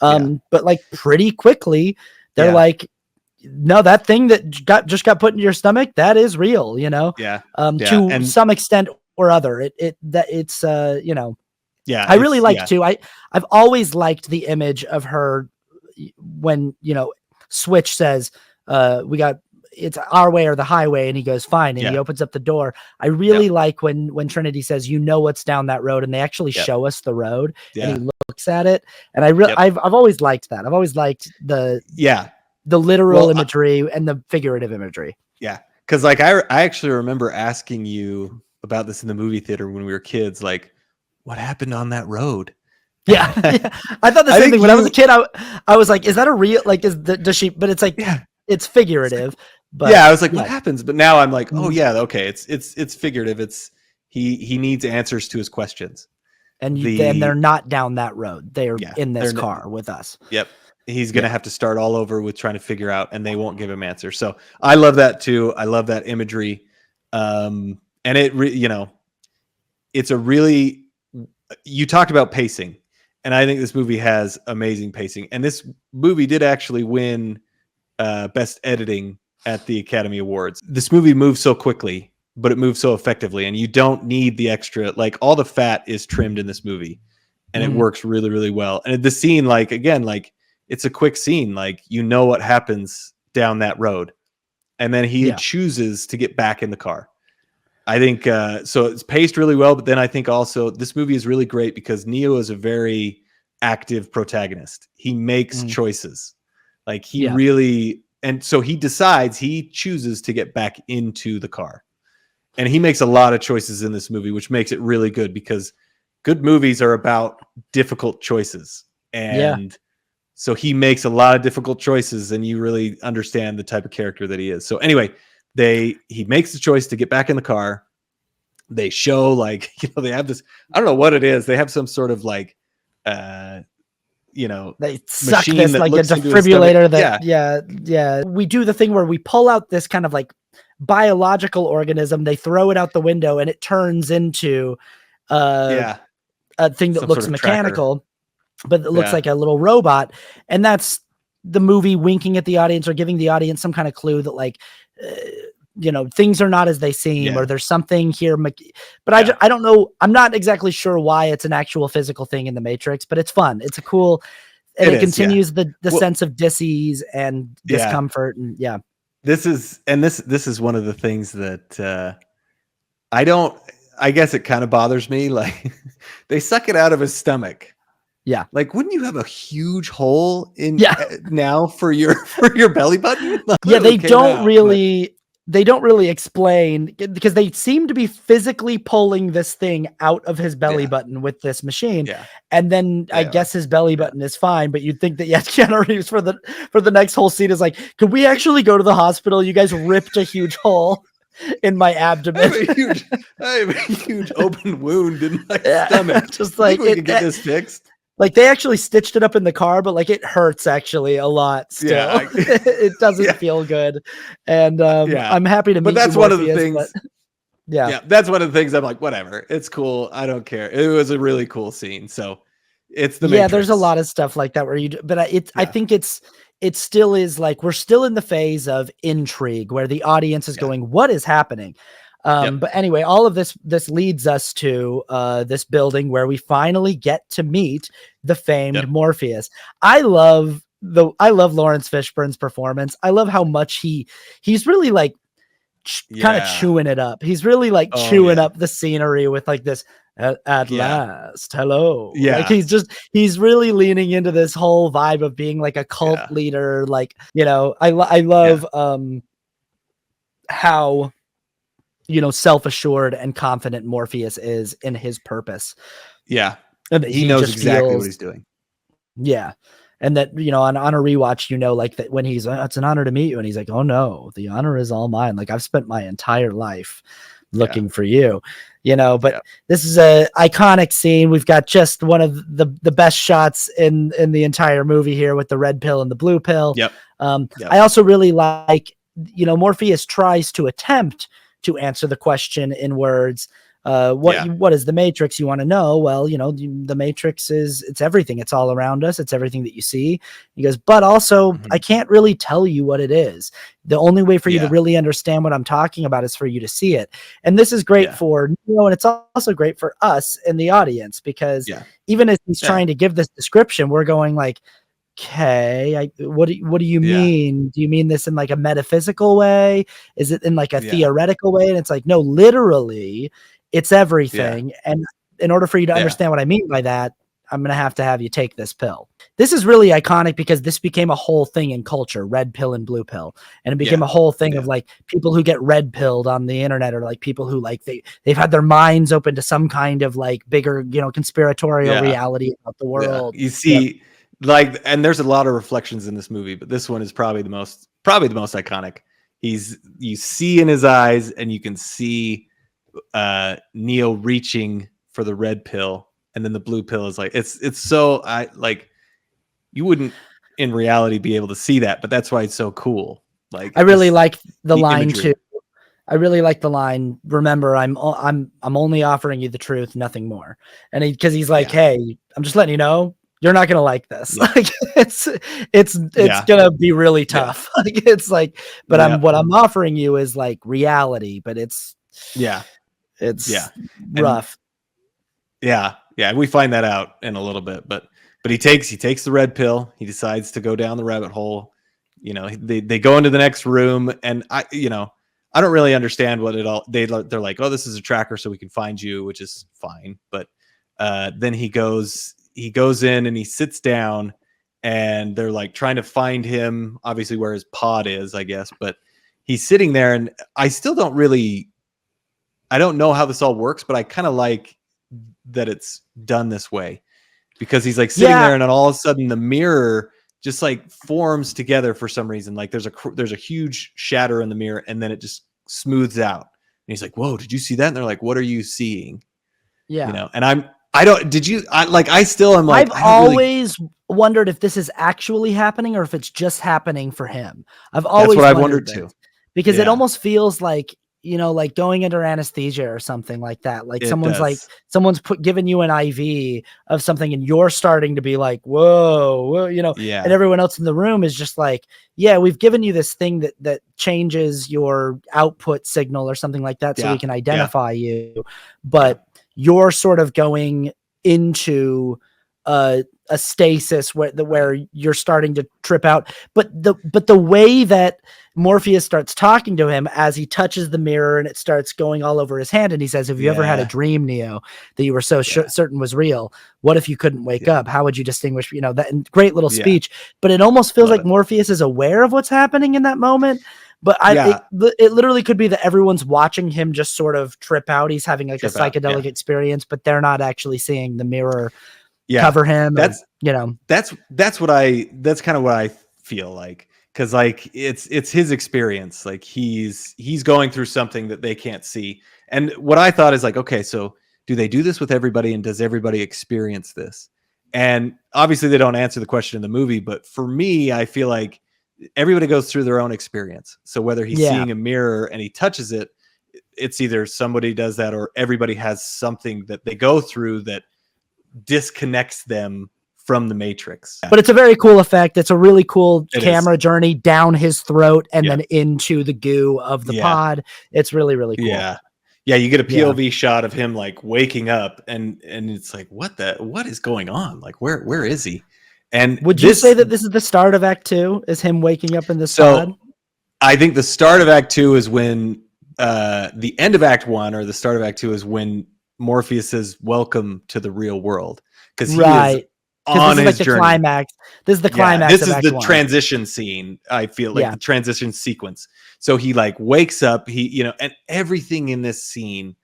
But like pretty quickly, they're like, no, that thing that just got put into your stomach, that is real, to some extent or other. I really like too. I've always liked the image of her when, Switch says, it's our way or the highway. And he goes, fine. And he opens up the door. I really like when Trinity says, you know, what's down that road. And they actually show us the road and he looks at it. And I've always liked that. I've always liked the literal imagery and the figurative imagery. Yeah. Cause like, I actually remember asking you about this in the movie theater when we were kids, like what happened on that road? Yeah. I thought the same thing when I was a kid. I was like, is that a real, like, does she, but it's like, it's figurative. But I was like, what happens? But now I'm like, oh yeah, okay, it's figurative. It's he needs answers to his questions, and they're not down that road. They're in this car with us. Yep, he's gonna have to start all over with trying to figure out, and they won't give him answers. So I love that too. I love that imagery, and it's a really. You talked about pacing, and I think this movie has amazing pacing. And this movie did actually win Best Editing at the Academy Awards. This movie moves so quickly, but it moves so effectively, and you don't need the extra, like all the fat is trimmed in this movie and it works really, really well. And the scene, like, again, like it's a quick scene, like, you know what happens down that road. And then he chooses to get back in the car. I think, so it's paced really well, but then I think also this movie is really great because Neo is a very active protagonist. He makes choices. Like he really, and so he chooses to get back into the car. And he makes a lot of choices in this movie, which makes it really good because good movies are about difficult choices. And so he makes a lot of difficult choices and you really understand the type of character that he is. So anyway, he makes the choice to get back in the car. They show like, they have this, I don't know what it is. They have some sort of like, they suck this like a defibrillator we do the thing where we pull out this kind of like biological organism, they throw it out the window and it turns into a thing that some looks sort of mechanical but it looks like a little robot, and that's the movie winking at the audience or giving the audience some kind of clue that like things are not as they seem or there's something here. But I don't know. I'm not exactly sure why it's an actual physical thing in the Matrix, but it's fun. It's a cool, and it continues the sense of dis-ease and discomfort. And this is one of the things that I guess it kind of bothers me. Like they suck it out of his stomach. Yeah. Like, wouldn't you have a huge hole in now for your belly button? They don't really explain, because they seem to be physically pulling this thing out of his belly button with this machine. And then I guess his belly button is fine, but you'd think that Keanu Reeves for the next whole scene is like, could we actually go to the hospital? You guys ripped a huge hole in my abdomen. I have a huge open wound in my stomach. Just like we can get this fixed. Like they actually stitched it up in the car, but like it hurts actually a lot still. It doesn't feel good. And I'm happy to meet you. But that's one of the things. That's one of the things I'm like, whatever. It's cool. I don't care. It was a really cool scene. So it's the Matrix. There's a lot of stuff like that where I think it still is like we're still in the phase of intrigue where the audience is going, what is happening? But anyway, all of this leads us to this building where we finally get to meet the famed Morpheus. I love Lawrence Fishburne's performance. I love how much he's really like kind of chewing it up. He's really like chewing up the scenery with like this at last, hello. Like he's really leaning into this whole vibe of being like a cult leader. Like, I love how self-assured and confident Morpheus is in his purpose. Yeah. And he knows exactly what he's doing. Yeah. And that, on a rewatch, like that when he's, it's an honor to meet you. And he's like, oh no, the honor is all mine. Like I've spent my entire life looking for you, but this is a iconic scene. We've got just one of the best shots in the entire movie here with the red pill and the blue pill. I also really like, Morpheus tries to attempt to answer the question in words. What is the Matrix? You want to know? Well, the Matrix it's everything. It's all around us. It's everything that you see. He goes, but also I can't really tell you what it is. The only way for you to really understand what I'm talking about is for you to see it. And this is great for Neo, and it's also great for us in the audience, because even as he's trying to give this description, we're going like, okay, what do you mean? Do you mean this in like a metaphysical way? Is it in like a theoretical way? And it's like, no, literally, it's everything. And in order for you to understand what I mean by that, I'm going to have you take this pill. This is really iconic because this became a whole thing in culture, red pill and blue pill. And it became a whole thing of like people who get red pilled on the internet, or like people who like they've had their minds open to some kind of like bigger, conspiratorial reality about the world. You see, like, and there's a lot of reflections in this movie, but this one is probably the most iconic. You see in his eyes, and you can see Neo reaching for the red pill, and then the blue pill is like, it's so, you wouldn't in reality be able to see that, but that's why it's so cool. Like, I really like the line too. I really like the line, remember, I'm only offering you the truth, nothing more. And because he's like, hey, I'm just letting you know, you're not gonna like this. Like it's gonna be really tough. Like it's like, but what I'm offering you is like reality, but it's rough. And we find that out in a little bit, but he takes the red pill. He decides to go down the rabbit hole. They go into the next room, and I don't really understand what it all. They're like, oh, this is a tracker, so we can find you, which is fine. But then he goes in and he sits down, and they're like trying to find him, obviously where his pod is, I guess. But he's sitting there, and I still don't know how this all works, but I kind of like that it's done this way, because he's like sitting there, and then all of a sudden the mirror just like forms together for some reason. Like there's a huge shatter in the mirror, and then it just smooths out. And he's like, whoa, did you see that? And they're like, what are you seeing? Yeah. And I still am like, I've always wondered if this is actually happening or if it's just happening for him. I've always wondered too, because it almost feels like, like going under anesthesia or something like that. Like someone's giving you an IV of something, and you're starting to be like, whoa, and everyone else in the room is just like, yeah, we've given you this thing that changes your output signal or something like that, so we can identify you. But you're sort of going into a stasis where you're starting to trip out. But the way that Morpheus starts talking to him as he touches the mirror, and it starts going all over his hand, and he says, have you ever had a dream, Neo, that you were so certain was real? What if you couldn't wake up? How would you distinguish, that great little speech. But it almost feels like Morpheus is aware of what's happening in that moment. But it literally could be that everyone's watching him just sort of trip out. He's having like a psychedelic experience, but they're not actually seeing the mirror cover him. That's kind of what I feel like. Cause like it's his experience. Like he's going through something that they can't see. And what I thought is like, okay, so do they do this with everybody, and does everybody experience this? And obviously they don't answer the question in the movie, but for me, I feel like everybody goes through their own experience. So whether he's seeing a mirror and he touches it, it's either somebody does that, or everybody has something that they go through that disconnects them from the Matrix. But it's a very cool effect. It's a really cool camera journey down his throat and then into the goo of the pod. It's really, really cool. Yeah, you get a POV shot of him like waking up, and it's like, what is going on? Like, where is he? And would you say that this is the start of Act 2? Is him waking up in this pod? I think the start of Act 2 is when the end of Act 1 or the start of Act 2 is when Morpheus says, welcome to the real world. Because he is on his journey. Climax. This is the climax. This is the transition scene. I feel like the transition sequence. So he like wakes up, and everything in this scene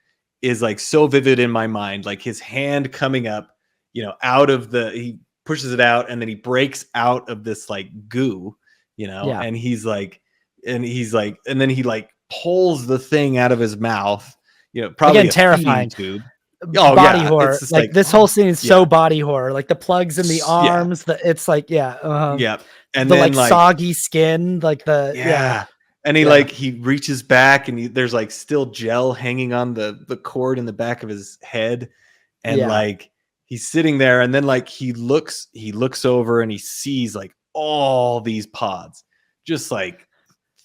is like so vivid in my mind. Like his hand coming up, out of he pushes it out, and then he breaks out of this like goo, and he's like, and then he like pulls the thing out of his mouth, probably again, terrifying tube. Body horror. Like this whole scene is so body horror. Like the plugs in the arms, it's like and the then like soggy skin, like and he he reaches back, and there's like still gel hanging on the cord in the back of his head, and like he's sitting there, and then like he looks over, and he sees like all these pods, just like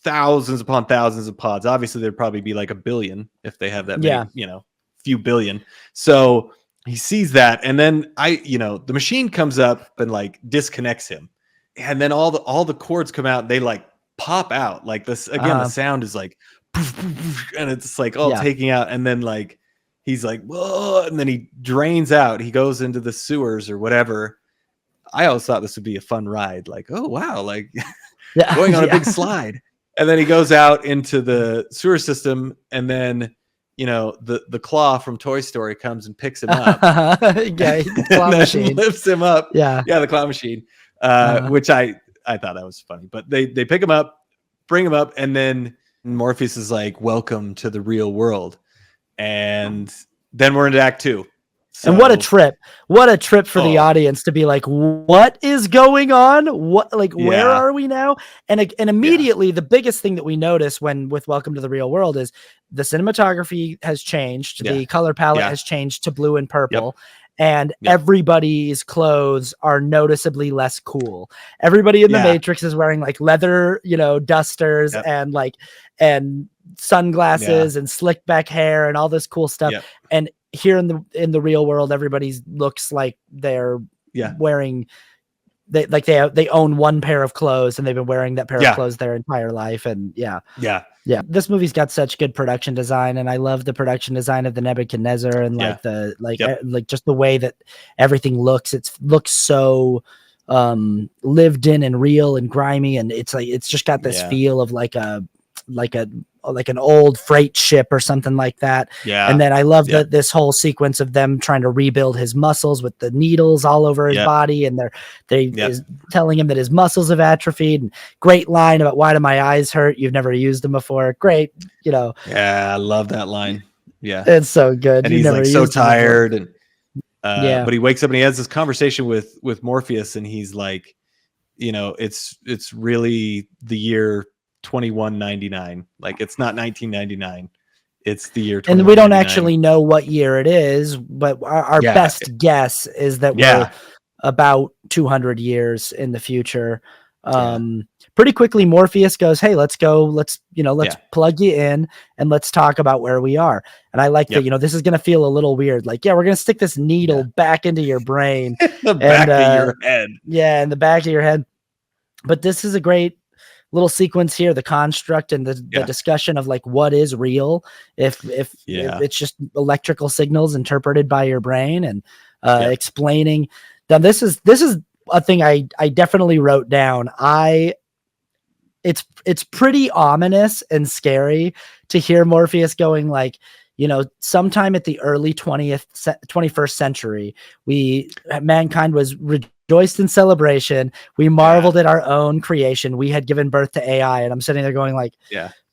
thousands upon thousands of pods. Obviously there'd probably be like a billion if they have that many, few billion. So he sees that, and then the machine comes up and like disconnects him, and then all the chords come out, and they like pop out like this again. The sound is like, and it's like all taking out, and then like he's like, whoa, and then he drains out. He goes into the sewers or whatever. I always thought this would be a fun ride. Like, oh wow, like going on a big slide, and then he goes out into the sewer system, and then the claw from Toy Story comes and picks him up. The claw machine lifts him up. The claw machine. Which I thought that was funny, but they pick him up, bring him up, and then Morpheus is like, welcome to the real world. And then we're into Act 2. So, and what a trip for the audience to be like, what is going on? Where are we now? And immediately the biggest thing that we notice with Welcome to the Real World is the cinematography has changed. The color palette has changed to blue and purple. And everybody's clothes are noticeably less cool. Everybody in the Matrix is wearing like leather, dusters and sunglasses and slick back hair and all this cool stuff. And here in the real world, everybody looks like they're wearing they own one pair of clothes and they've been wearing that pair of clothes their entire life. And this movie's got such good production design, and I love the production design of the Nebuchadnezzar and like just the way that everything looks. It looks so lived in and real and grimy, and it's just got this feel of like an old freight ship or something like that. And then I love this whole sequence of them trying to rebuild his muscles with the needles all over his body, and they is telling him that his muscles have atrophied. And great line about, why do my eyes hurt? You've never used them before. Great, I love that line. It's so good. And he's like so tired, and but he wakes up and he has this conversation with Morpheus, and he's like, it's really the year 2199. Like, it's not 1999, it's the year 2199. And we don't actually know what year it is, but our best guess is that we're about 200 years in the future. Pretty quickly Morpheus goes, hey, let's plug you in and let's talk about where we are. And I like that, this is going to feel a little weird. Like, we're going to stick this needle back into your brain. The back of your head. Yeah, in the back of your head. But this is a great little sequence here, the construct and the discussion of like what is real, if it's just electrical signals interpreted by your brain, and explaining. Now this is a thing I definitely wrote down. It's pretty ominous and scary to hear Morpheus going like, sometime at the early 21st century, mankind was rejoiced in celebration. We marveled at our own creation. We had given birth to AI. And I'm sitting there going like,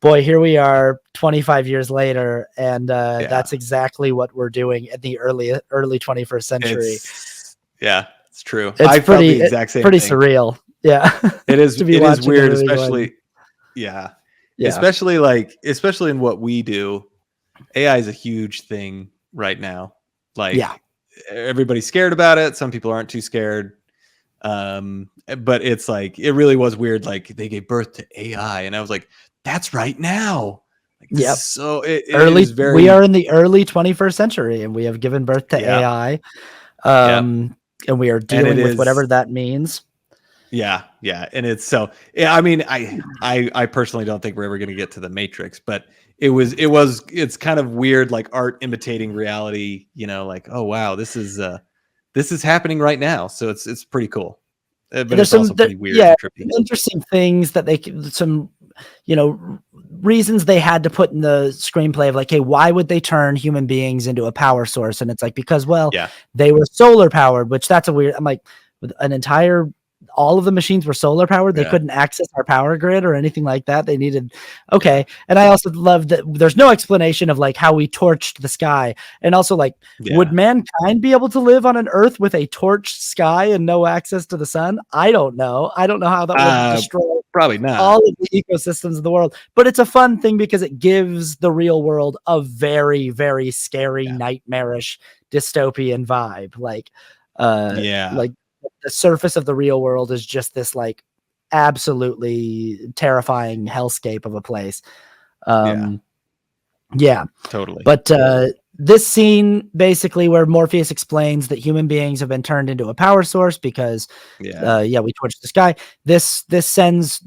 boy, here we are 25 years later. And that's exactly what we're doing in the early 21st century. It's true. It's pretty surreal. Yeah. It is. It is weird, especially. Especially in what we do. AI is a huge thing right now. Like, everybody's scared about it. Some people aren't too scared. But it's like, it really was weird. Like, they gave birth to AI, and I was like, that's right now. Like, so we are in the early 21st century, and we have given birth to AI. And we are dealing with whatever that means. And it's so, I mean, I personally don't think we're ever going to get to the Matrix, but it's kind of weird, like art imitating reality, like, oh wow, this is happening right now. So it's pretty cool. But there's also pretty weird and trippy. Interesting things that reasons they had to put in the screenplay of like, hey, why would they turn human beings into a power source? And it's like, because they were solar powered, which that's a weird, I'm like, with all of the machines were solar powered. They couldn't access our power grid or anything like that. They needed, And I also love that there's no explanation of like how we torched the sky. And also like, would mankind be able to live on an earth with a torched sky and no access to the sun? I don't know. I don't know how that would destroy probably not all of the ecosystems of the world, but it's a fun thing because it gives the real world a very, very scary, nightmarish dystopian vibe. Like, like, the surface of the real world is just this like absolutely terrifying hellscape of a place. Yeah, totally. But this scene basically where Morpheus explains that human beings have been turned into a power source because we torched the sky. This sends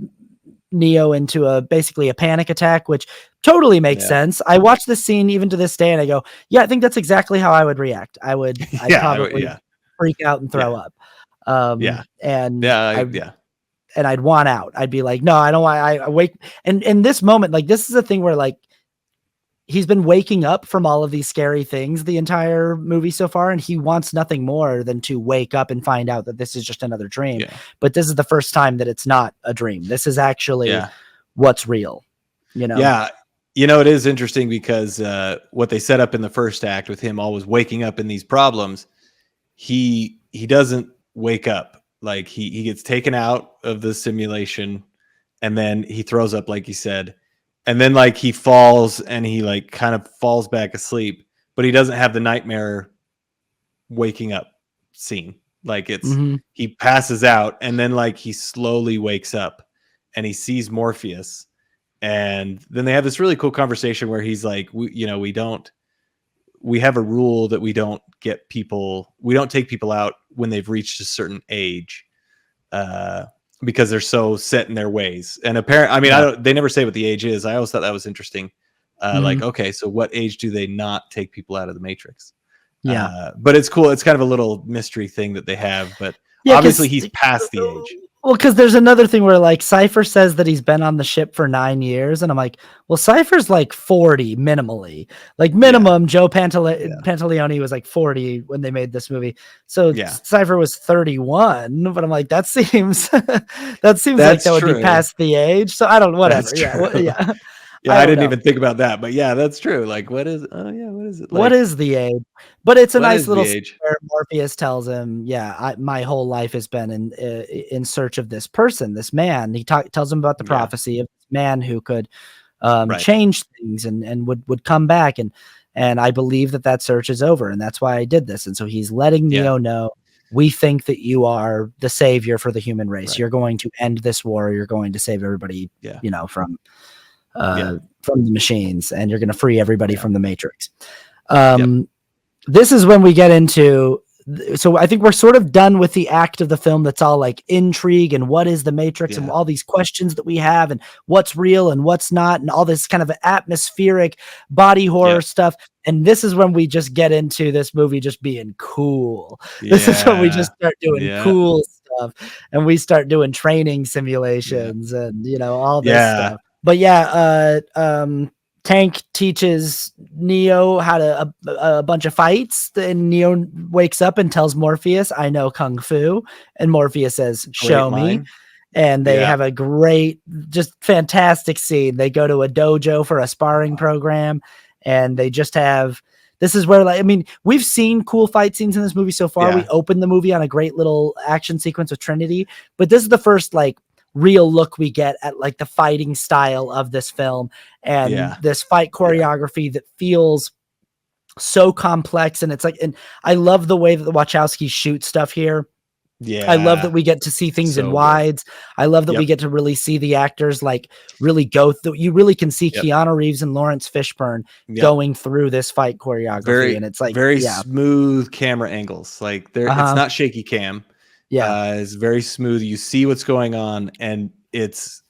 Neo into basically a panic attack, which totally makes sense. I watch this scene even to this day and I go, yeah, I think that's exactly how I would react. I'd probably freak out and throw up. And I'd want out. I'd be like, no, I don't want, I wake. And in this moment, like, this is a thing where, like, he's been waking up from all of these scary things the entire movie so far, and he wants nothing more than to wake up and find out that this is just another dream. But this is the first time that it's not a dream. This is actually what's real, you know? Yeah. You know, it is interesting because what they set up in the first act with him always waking up in these problems, he doesn't wake up. Like, he gets taken out of the simulation and then he throws up, like you said. And then, like, he falls and he, like, kind of falls back asleep, but he doesn't have the nightmare waking up scene. Like, it's he passes out and then, like, he slowly wakes up and he sees Morpheus. And then they have this really cool conversation where he's like, we have a rule that we don't take people out when they've reached a certain age. Because they're so set in their ways. And apparently, they never say what the age is. I always thought that was interesting. Like, okay, so what age do they not take people out of the Matrix? But it's cool. It's kind of a little mystery thing that they have, but obviously he's past the age. Well, because there's another thing where, like, Cypher says that he's been on the ship for 9 years, and I'm like, well, Cypher's like 40 minimally. Like, minimum, Joe Pantaleone was like 40 when they made this movie. So Cypher was 31, but I'm like, that seems like that would be past the age. So I don't know, whatever. I didn't even think about that, but yeah, that's true. Like, what is it? Like, what is the age? But it's a nice little scene where Morpheus tells him, my whole life has been in search of this person, this man. He tells him about the prophecy of this man who could change things and would come back. And I believe that search is over. And that's why I did this. And so he's letting Neo know, we think that you are the savior for the human race. Right. You're going to end this war. You're going to save everybody, from the machines, and you're going to free everybody from the Matrix. This is when we get into, so I think we're sort of done with the act of the film that's all like intrigue and what is the Matrix and all these questions that we have and what's real and what's not and all this kind of atmospheric body horror stuff. And this is when we just get into this movie just being cool. This is when we just start doing cool stuff, and we start doing training simulations and all this stuff. But Tank teaches Neo how to a bunch of fights, and Neo wakes up and tells Morpheus, I know Kung Fu. And Morpheus says, show me. And they have a great, just fantastic scene. They go to a dojo for a sparring program, and they just have, this is where, like, I mean, we've seen cool fight scenes in this movie so far. We opened the movie on a great little action sequence with Trinity, but this is the first, like, real look we get at, like, the fighting style of this film and this fight choreography that feels so complex. And it's like, and I love the way that the Wachowskis shoot stuff here. I love that we get to see things in wides. I love that we get to really see the actors, like, really go through. You really can see Keanu Reeves and Lawrence Fishburne going through this fight choreography, and it's like very smooth camera angles. Like, it's not shaky cam. It's very smooth. You see what's going on, and it's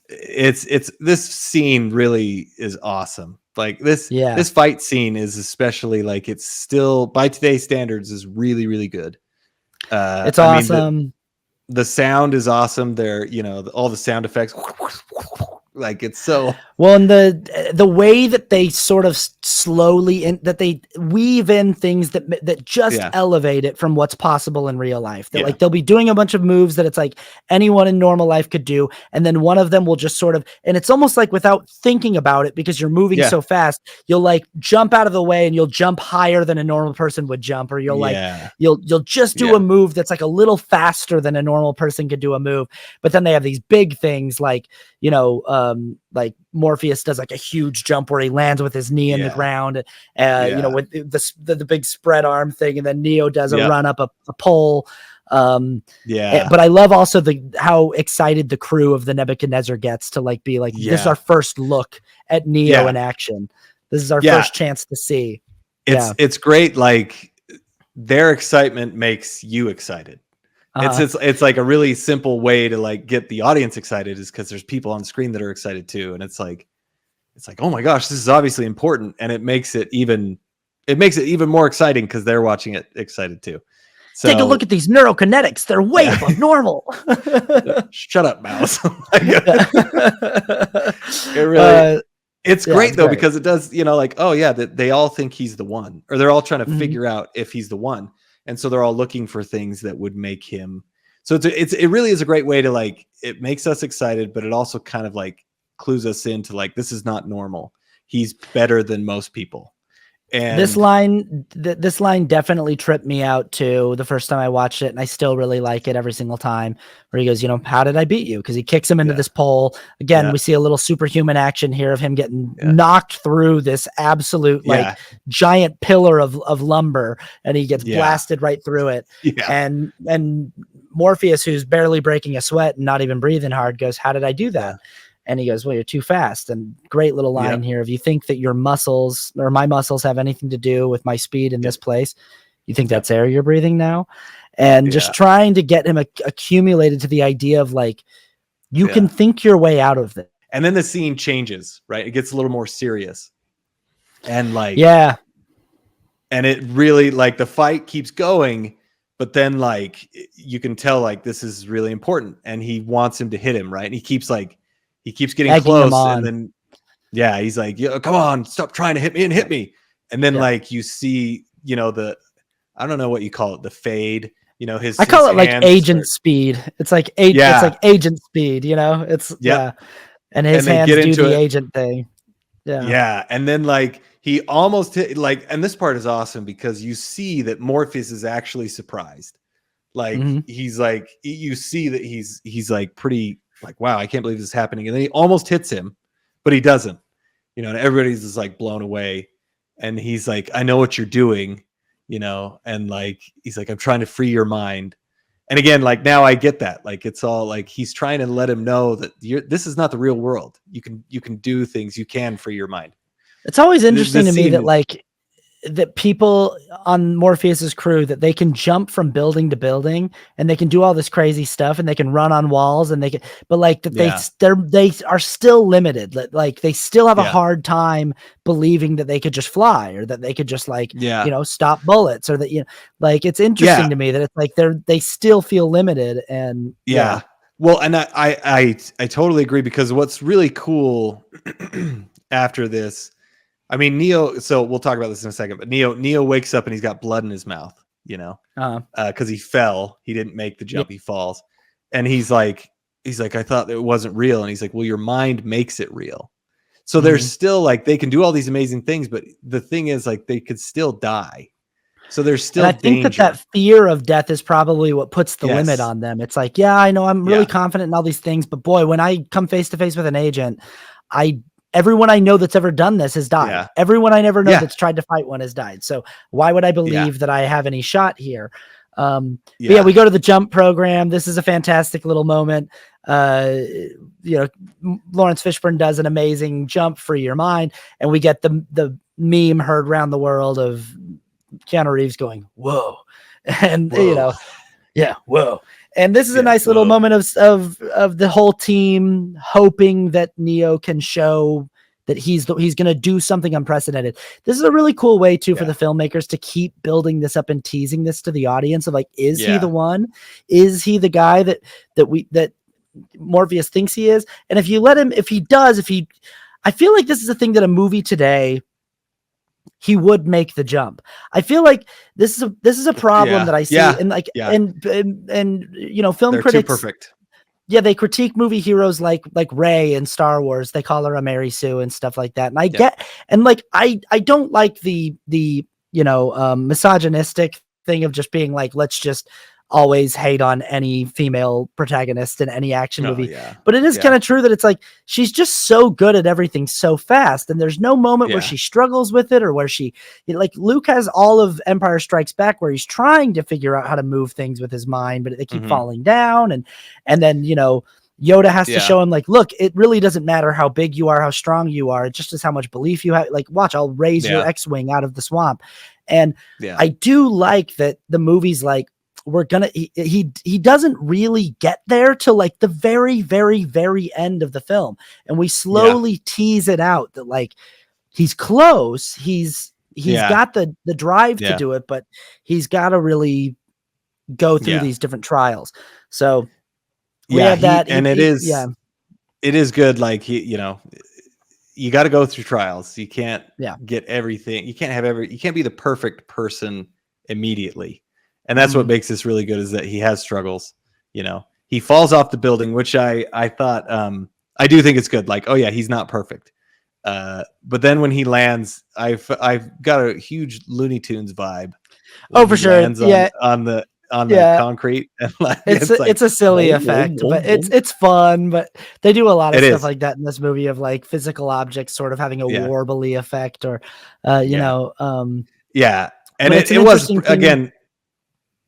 this scene really is awesome. Like, this fight scene is especially, like, it's still, by today's standards, is really, really good. It's awesome. I mean, the sound is awesome. There, all the sound effects, like, it's so well. And the way that they sort of slowly that they weave in things that just elevate it from what's possible in real life. That like, they'll be doing a bunch of moves that it's like anyone in normal life could do, and then one of them will just sort of, and it's almost like without thinking about it, because you're moving so fast, you'll, like, jump out of the way and you'll jump higher than a normal person would jump, or you'll like you'll just do a move that's like a little faster than a normal person could do a move. But then they have these big things, like, like Morpheus does like a huge jump where he lands with his knee in the ground, with the big spread arm thing, and then Neo does a run up a pole. But I love also how excited the crew of the Nebuchadnezzar gets to, like, be like, this is our first look at Neo in action. This is our first chance to see. It's great. Like their excitement makes you excited. It's like a really simple way to like get the audience excited is because there's people on the screen that are excited too. And it's like, oh my gosh, this is obviously important. And it makes it even more exciting because they're watching it excited too. So take a look at these neurokinetics. They're way above normal. Shut up, mouse. It really, it's great though, because it does, like, oh yeah, that they all think he's the one, or they're all trying to figure out if he's the one. And so they're all looking for things that would make him. So it really is a great way to like, it makes us excited, but it also kind of like clues us into like, this is not normal. He's better than most people. And this line definitely tripped me out too the first time I watched it, and I still really like it every single time, where he goes, how did I beat you? Because he kicks him into this pole. Again, we see a little superhuman action here of him getting knocked through this absolute like giant pillar of lumber, and he gets blasted right through it. And Morpheus, who's barely breaking a sweat and not even breathing hard, goes, how did I do that? And he goes, well, you're too fast. And great little line here. If you think that your muscles or my muscles have anything to do with my speed in this place, you think that's air you're breathing now? And just trying to get him accumulated to the idea of like, you can think your way out of it. And then the scene changes, right? It gets a little more serious. And like, and it really like the fight keeps going, but then like, you can tell like, this is really important. And he wants him to hit him, right? And he keeps getting close, and then he's like, come on, stop trying to hit me and hit me. And then like you see, I don't know what you call it, the fade, I call it like agent speed. It's like it's like agent speed, it's and his hands do the agent thing. And then like he almost hit, like, and this part is awesome because you see that Morpheus is actually surprised. Like he's like, you see that he's like pretty like, wow, I can't believe this is happening. And then he almost hits him, but he doesn't, and everybody's just like blown away. And he's like, I know what you're doing, and like, he's like, I'm trying to free your mind. And again, like now I get that, like, it's all like, he's trying to let him know that this is not the real world. You can do things, you can free your mind. It's always interesting to me that like, that people on Morpheus's crew, that they can jump from building to building and they can do all this crazy stuff and they can run on walls and they can, but like that they are still limited. Like they still have a hard time believing that they could just fly, or that they could just like, stop bullets, or that, like, it's interesting to me that it's like they still feel limited. And well, and I totally agree, because what's really cool after this, I mean, Neo, so we'll talk about this in a second, but Neo wakes up and he's got blood in his mouth, because he fell. He didn't make the jump. He falls. And he's like, I thought it wasn't real. And he's like, well, your mind makes it real. So there's still like, they can do all these amazing things, but the thing is like, they could still die. So there's still I think that fear of death is probably what puts the limit on them. It's like, I know I'm really confident in all these things, but boy, when I come face to face with an agent, everyone I know that's ever done this has died. Yeah. Everyone I never know that's tried to fight one has died. So why would I believe that I have any shot here? We go to the jump program. This is a fantastic little moment. Lawrence Fishburne does an amazing jump, free your mind. And we get the meme heard around the world of Keanu Reeves going, whoa. And, whoa. And this is a nice little moment of the whole team hoping that Neo can show that he's going to do something unprecedented. This is a really cool way too for the filmmakers to keep building this up and teasing this to the audience of like, is he the one? Is he the guy that Morpheus thinks he is? And if you let him, I feel like this is a thing that a movie today, he would make the jump. I feel like this is a problem that I see and like, and film They're critics. Too perfect. Yeah. They critique movie heroes like Rey in Star Wars. They call her a Mary Sue and stuff like that. And I get, and like, I don't like the misogynistic thing of just being like, let's just always hate on any female protagonist in any action movie. But it is kind of true that it's like, she's just so good at everything so fast. And there's no moment where she struggles with it, or where like Luke has all of Empire Strikes Back where he's trying to figure out how to move things with his mind, but they keep falling down. And then, Yoda has to show him like, look, it really doesn't matter how big you are, how strong you are. It just is how much belief you have. Like, watch, I'll raise your X-Wing out of the swamp. And I do like that the movie's like, he doesn't really get there till like the very, very, very end of the film. And we slowly tease it out that like, he's close. He's got the drive to do it, but he's got to really go through these different trials. So we have that. It is good. Like you got to go through trials. You can't get everything. You can't be the perfect person immediately. And that's what makes this really good, is that he has struggles. He falls off the building, which I thought, I do think it's good. Like, oh yeah, he's not perfect. But then when he lands, I've got a huge Looney Tunes vibe. Oh, for sure. On the concrete. And like, it's a silly effect, but it's fun. But they do a lot of stuff like that in this movie, of like physical objects sort of having a warbly effect, or And it was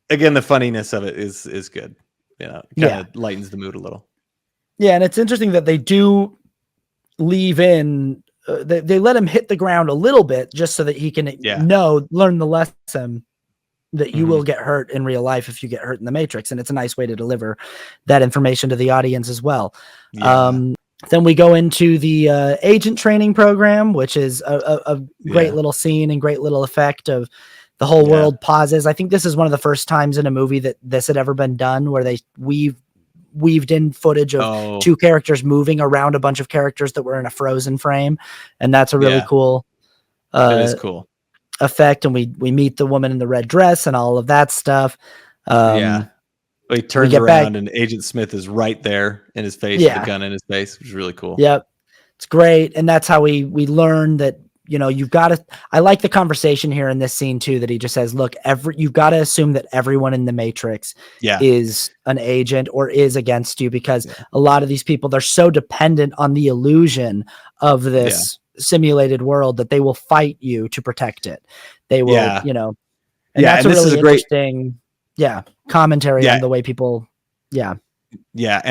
again the funniness of it is good. Kind of lightens the mood a little. Yeah, and it's interesting that they do leave in. They let him hit the ground a little bit just so that he can learn the lesson that you will get hurt in real life if you get hurt in the Matrix. And it's a nice way to deliver that information to the audience as well. Then we go into the agent training program, which is a great little scene and great little effect of the whole world pauses. I think this is one of the first times in a movie that this had ever been done, where they weaved in footage of two characters moving around a bunch of characters that were in a frozen frame. And that's a really cool, it is cool effect. And we meet the woman in the red dress and all of that stuff. He turns around and Agent Smith is right there in his face, with the gun in his face, which is really cool. Yep. It's great. And that's how we learn that, you've got to, I like the conversation here in this scene too, that he just says, look, you've got to assume that everyone in the Matrix is an agent or is against you, because a lot of these people, they're so dependent on the illusion of this simulated world that they will fight you to protect it. They will, and that's a really interesting, commentary on the way people, and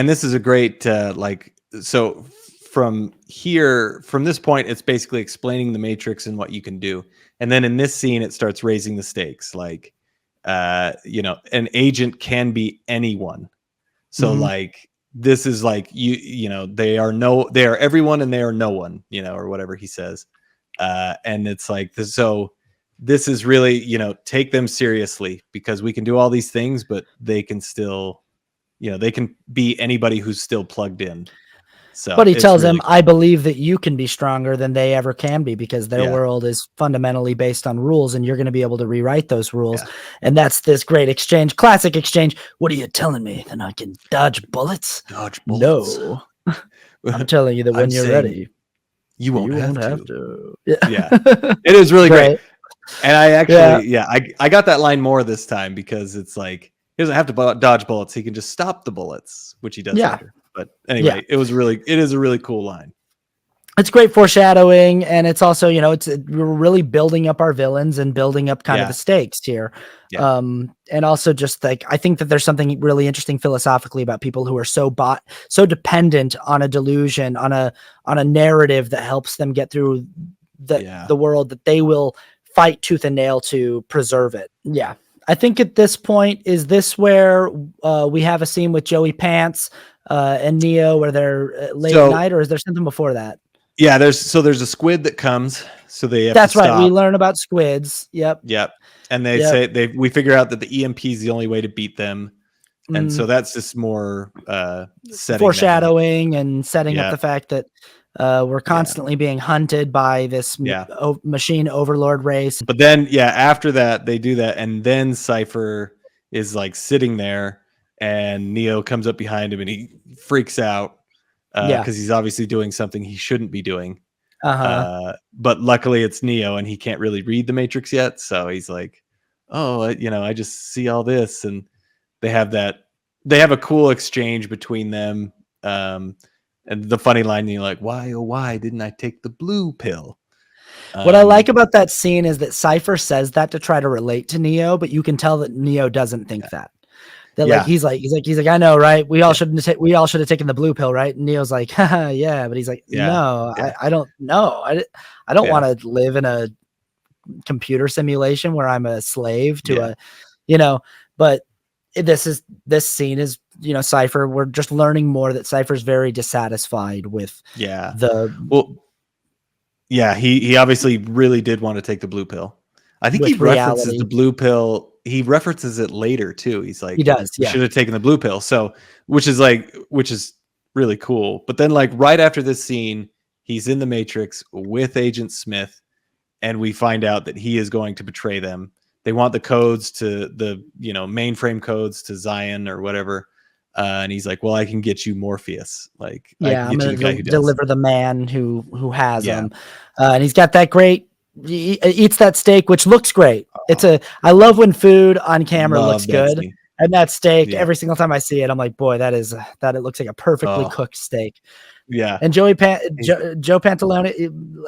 this is a great, so from this point, it's basically explaining the Matrix and what you can do. And then in this scene, it starts raising the stakes. Like, an agent can be anyone. So like, this is like, they are everyone and they are no one, or whatever he says. And it's like this. So this is really, take them seriously, because we can do all these things, but they can still, they can be anybody who's still plugged in. So, but he tells him, I believe that you can be stronger than they ever can be, because their world is fundamentally based on rules, and you're going to be able to rewrite those rules. And that's this great exchange, classic exchange. What are you telling me? That I can dodge bullets? No. I'm telling you that when you're ready, you won't have to. Yeah. It is really great. And I actually, I got that line more this time, because it's like, he doesn't have to dodge bullets. He can just stop the bullets, which he does later. But anyway, it is a really cool line. It's great foreshadowing, and it's also, we're really building up our villains and building up kind of the stakes here. And also just like, I think that there's something really interesting philosophically about people who are so dependent on a delusion, on a narrative that helps them get through the world, that they will fight tooth and nail to preserve it. Yeah. I think at this point, is this where we have a scene with Joey Pants and Neo where they're late at night, or is there something before that? Yeah, there's a squid that comes, so they have That's right. We learn about squids. Yep. And they say we figure out that the EMP is the only way to beat them, and so that's just more foreshadowing and setting up the fact that we're constantly being hunted by this machine overlord race. But then, after that, they do that, and then Cypher is like sitting there, and Neo comes up behind him, and he freaks out because he's obviously doing something he shouldn't be doing. But luckily, it's Neo, and he can't really read the Matrix yet, so he's like, "Oh, I just see all this," and they have a cool exchange between them. And the funny line, you're like, why, oh, why didn't I take the blue pill? What I like about that scene is that Cypher says that to try to relate to Neo, but you can tell that Neo doesn't think that. That like he's like I know, right? We all should have taken the blue pill, right? And Neo's like, haha, yeah, but he's like, no, I don't know. I don't want to live in a computer simulation where I'm a slave to a, you know. But this scene is, you know, Cypher. We're just learning more that Cypher's very dissatisfied with he obviously really did want to take the blue pill. I think he references the blue pill. He references it later too. He's like, he does. You should have taken the blue pill. So, which is really cool. But then, like right after this scene, he's in the Matrix with Agent Smith, and we find out that he is going to betray them. They want the codes to the, you know, mainframe codes to Zion or whatever. And he's like, well, I can get you Morpheus. Like, I'm going to deliver the man who has him. And he's got that great. He eats that steak, which looks great. I love when food on camera looks good. Scene. And that steak, every single time I see it, I'm like, boy, that it looks like a perfectly cooked steak. Yeah. And Joe Pantalone,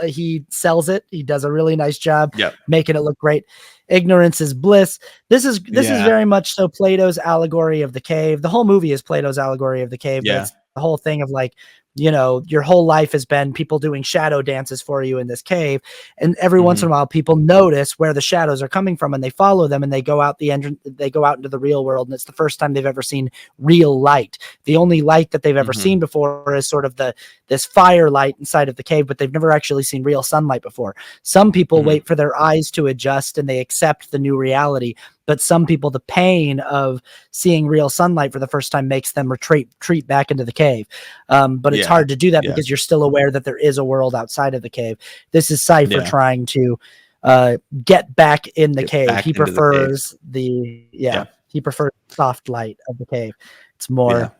he sells it. He does a really nice job making it look great. Ignorance is bliss. This is very much so Plato's allegory of the cave. The whole movie is Plato's allegory of the cave. But it's the whole thing of like, you know, your whole life has been people doing shadow dances for you in this cave. And every once in a while, people notice where the shadows are coming from and they follow them and they go out they go out into the real world. And it's the first time they've ever seen real light. The only light that they've ever seen before is sort of this firelight inside of the cave, but they've never actually seen real sunlight before. Some people wait for their eyes to adjust and they accept the new reality. But some people, the pain of seeing real sunlight for the first time makes them retreat back into the cave. But it's hard to do that because you're still aware that there is a world outside of the cave. This is Cypher trying to get back in the cave. He prefers he prefers soft light of the cave. It's more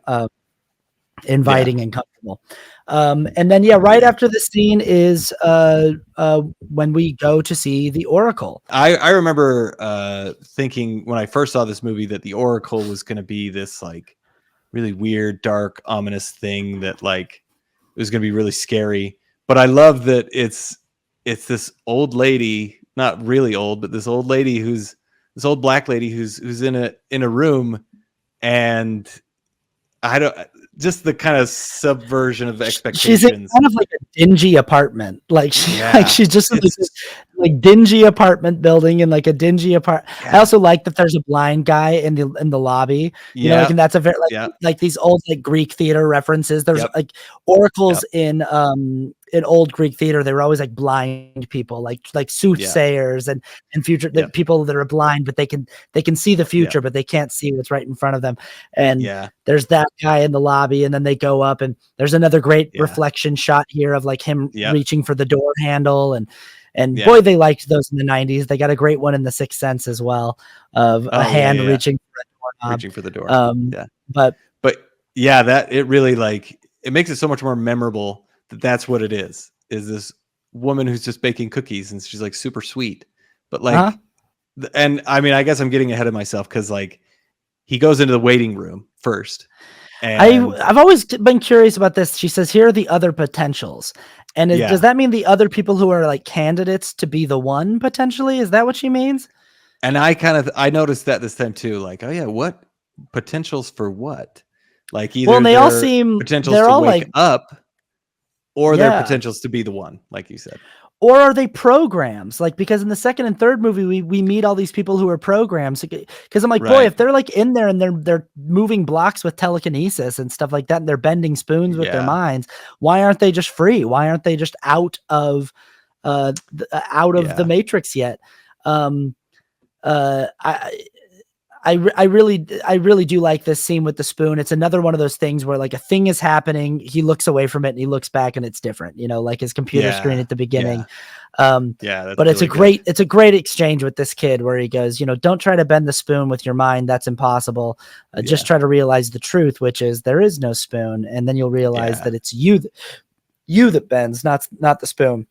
inviting and comfortable. And then right after the scene is when we go to see the Oracle. I remember thinking when I first saw this movie that the Oracle was going to be this like really weird, dark, ominous thing that like it was going to be really scary. But I love that it's this old lady, not really old, but this old lady this old black lady who's in a room, and just the kind of subversion of expectations. She's in kind of like a dingy apartment. Like she's just in this like dingy apartment building and like a dingy apartment. I also like that there's a blind guy in the lobby. You know, like, and that's a very like these old like Greek theater references. There's like oracles in old Greek theater. They were always like blind people, like soothsayers and future people that are blind, but they can see the future, but they can't see what's right in front of them. And there's that guy in the lobby, and then they go up, and there's another great reflection shot here of like him reaching for the door handle, and boy, they liked those in the 90s. They got a great one in The Sixth Sense as well of a hand reaching for a doorknob. Reaching for the door. But that it really like it makes it so much more memorable that's what it is this woman who's just baking cookies and she's like super sweet, but like and I mean I guess I'm getting ahead of myself because like he goes into the waiting room first, and I've always been curious about this. She says here are the other potentials, and does that mean the other people who are like candidates to be the one potentially? Is that what she means? And I noticed that this time too, like, oh yeah, what potentials for what? Like either they all seem potentials to wake up, or their potentials to be the one, like you said. Or are they programs? Like, because in the second and third movie, we meet all these people who are programs. Because I'm like, boy, if they're like in there and they're moving blocks with telekinesis and stuff like that, and they're bending spoons with their minds, why aren't they just free? Why aren't they just out of the Matrix yet? I really do like this scene with the spoon. It's another one of those things where like a thing is happening, he looks away from it and he looks back and it's different, you know, like his computer screen at the beginning. But it's really it's a great exchange with this kid where he goes, you know, don't try to bend the spoon with your mind. That's impossible. Just try to realize the truth, which is there is no spoon. And then you'll realize that it's you that bends, not the spoon.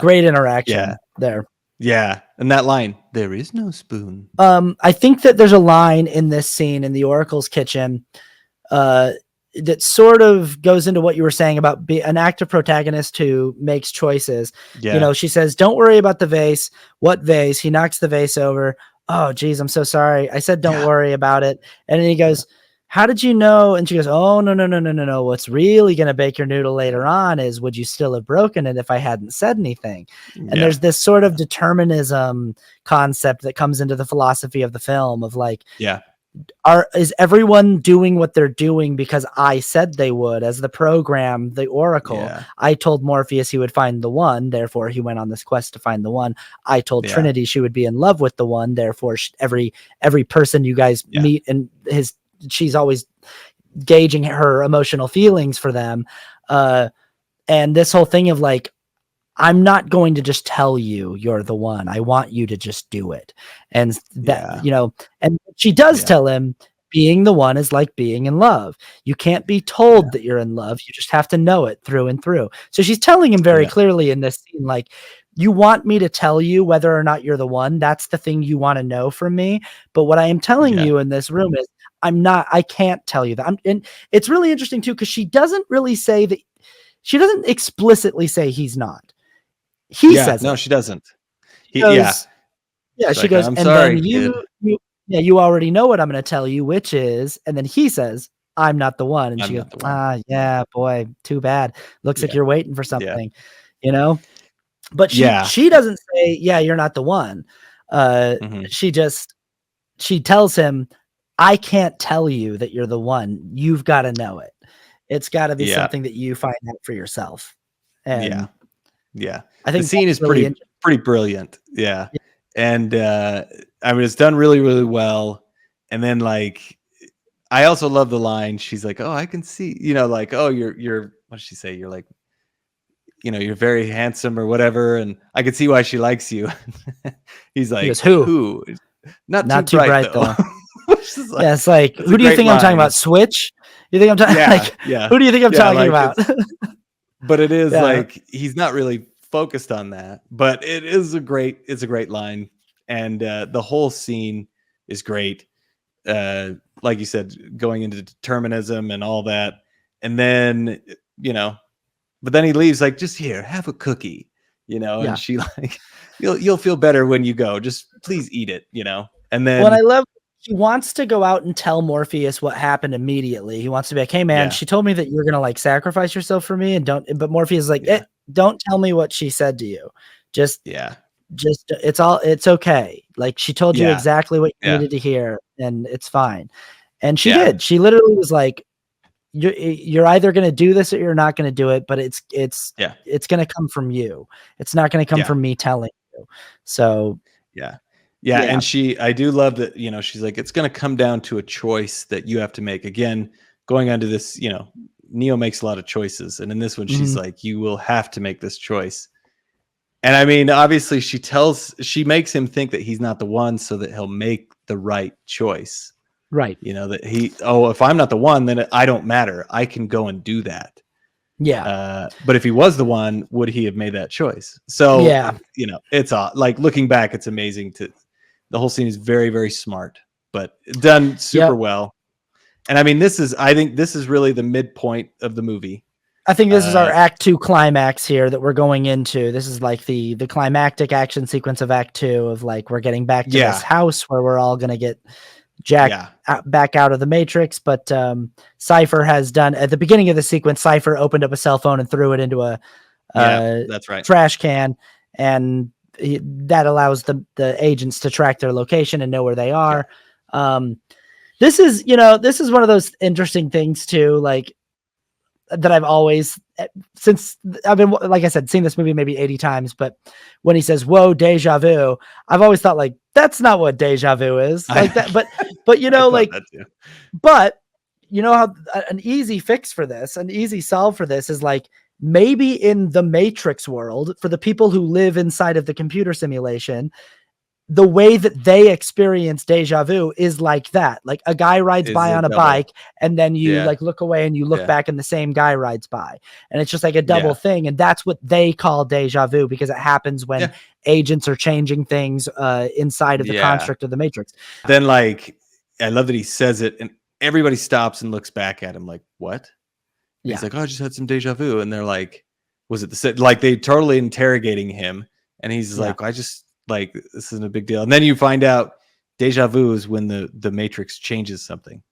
Great interaction there. Yeah. And that line, there is no spoon. I think that there's a line in this scene in the Oracle's kitchen that sort of goes into what you were saying about an active protagonist who makes choices. You know, she says, don't worry about the vase. What vase? He knocks the vase over. oh, geez, I'm so sorry. I said, don't worry about it. And then he goes, how did you know? And she goes, oh, no. What's really going to bake your noodle later on is, would you still have broken it if I hadn't said anything? And there's this sort of determinism concept that comes into the philosophy of the film of like, is everyone doing what they're doing because I said they would? As the program, the oracle, I told Morpheus he would find the one, therefore he went on this quest to find the one. I told Trinity she would be in love with the one, therefore every person you guys meet and she's always gauging her emotional feelings for them. And this whole thing of like, I'm not going to just tell you you're the one. I want you to just do it. And that, you know, and she does tell him being the one is like being in love. You can't be told that you're in love. You just have to know it through and through. So she's telling him very clearly in this scene, like, you want me to tell you whether or not you're the one. That's the thing you want to know from me. But what I am telling you in this room is I can't tell you that. And it's really interesting too, because she doesn't really say that. She doesn't explicitly say he's not. He says no, it. she doesn't. She goes, she like, goes, I'm and sorry, then you already know what I'm going to tell you, which is, and then he says, I'm not the one. And she goes, yeah, boy, too bad. Looks like you're waiting for something, you know? But she doesn't say, yeah, you're not the one. She tells him, I can't tell you that you're the one. You've got to know it. It's got to be something that you find out for yourself. And I think the scene is really pretty brilliant. And I mean, it's done really, really well. And then like, I also love the line. She's like, oh, I can see, you know, like, oh, you're what did she say? You're like, you know, you're very handsome or whatever. And I can see why she likes you. He's like, who? Not too bright though. Like, it's like, who do you think I'm talking about? Switch? You think I'm talking who do you think I'm talking about? But it is like, he's not really focused on that, but it's a great line. And the whole scene is great. Like you said, going into determinism and all that. And then, you know, but then he leaves like, just here, have a cookie, you know, and she like, you'll feel better when you go, just please eat it, you know? And then I love, he wants to go out and tell Morpheus what happened immediately. He wants to be like, hey man, she told me that you're going to like sacrifice yourself for me, and but Morpheus is like, don't tell me what she said to you. Just it's okay. Like, she told you exactly what you needed to hear, and it's fine. And she did. She literally was like, you're either going to do this or you're not going to do it, but it's going to come from you. It's not going to come from me telling you. So and I do love that, you know, she's like, it's going to come down to a choice that you have to make. Again, going on to this, you know, Neo makes a lot of choices. And in this one, she's like, you will have to make this choice. And I mean, obviously she makes him think that he's not the one so that he'll make the right choice. Right. You know, that if I'm not the one, then I don't matter. I can go and do that. But if he was the one, would he have made that choice? So, you know, it's like, looking back, it's amazing the whole scene is very, very smart, but done super well. And I mean, I think this is really the midpoint of the movie. I think this is our Act 2 climax here that we're going into. This is like the climactic action sequence of Act 2 of like, we're getting back to this house where we're all going to get Jack back out of the Matrix. But Cypher has done, at the beginning of the sequence, Cypher opened up a cell phone and threw it into a that's right, trash can. And that allows the agents to track their location and know where they are. This is one of those interesting things too, like, that I've always, since I've been, like I said, seen this movie maybe 80 times, but when he says, whoa, deja vu, I've always thought like, that's not what deja vu is like that. But you know, like, but you know how an easy fix for this, an easy solve for this is like, maybe in the Matrix world, for the people who live inside of the computer simulation, the way that they experience deja vu is like that. Like, a guy rides by on a bike, and then you like look away and you look back and the same guy rides by. And it's just like a double thing. And that's what they call deja vu, because it happens when agents are changing things inside of the construct of the Matrix. Then, like, I love that he says it and everybody stops and looks back at him like, what? He's like, oh, I just had some deja vu. And they're like, was it the, like, they totally interrogating him. And he's like, I just, like, this isn't a big deal. And then you find out deja vu is when the Matrix changes something,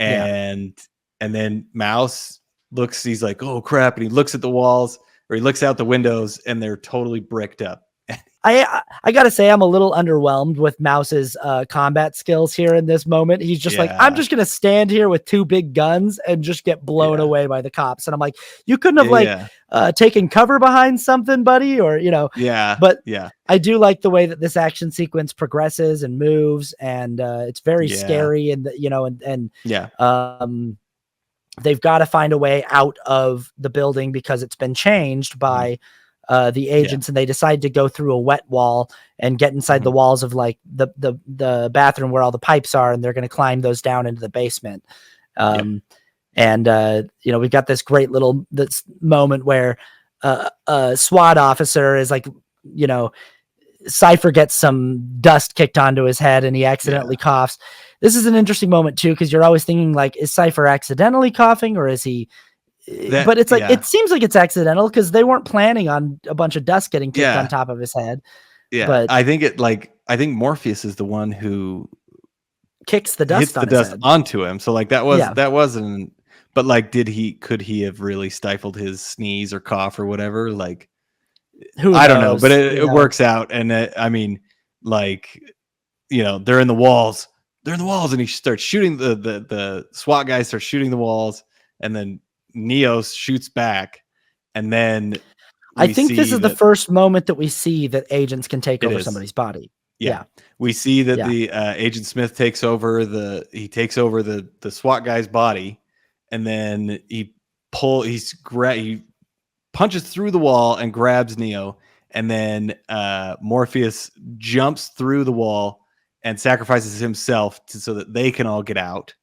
and then Mouse looks, he's like, oh crap, and he looks at the walls, or he looks out the windows, and they're totally bricked up. I gotta say, I'm a little underwhelmed with Mouse's combat skills here in this moment. He's just like, I'm just gonna stand here with 2 big guns and just get blown away by the cops. And I'm like, you couldn't have taken cover behind something, buddy, or But I do like the way that this action sequence progresses and moves, and it's very scary, and they've got to find a way out of the building because it's been changed by the agents, and they decide to go through a wet wall and get inside the walls of like the bathroom where all the pipes are, and they're going to climb those down into the basement. And we've got this great this moment where a SWAT officer is like, Cypher gets some dust kicked onto his head and he accidentally coughs. This is an interesting moment too, because you're always thinking like, is Cypher accidentally coughing, or is he? But it's like, it seems like it's accidental because they weren't planning on a bunch of dust getting kicked on top of his head. Yeah, but I think Morpheus is the one who kicks the dust onto him. So like that wasn't. But like, could he have really stifled his sneeze or cough or whatever? Like, I don't know, but it works out. And I mean, like, they're in the walls, and he starts shooting the SWAT guy starts shooting the walls, and then Neo shoots back, and then I think this is the first moment that we see that agents can take over somebody's body. Yeah. We see that the Agent Smith takes over the SWAT guy's body, and then he punches through the wall and grabs Neo, and then Morpheus jumps through the wall and sacrifices himself so that they can all get out.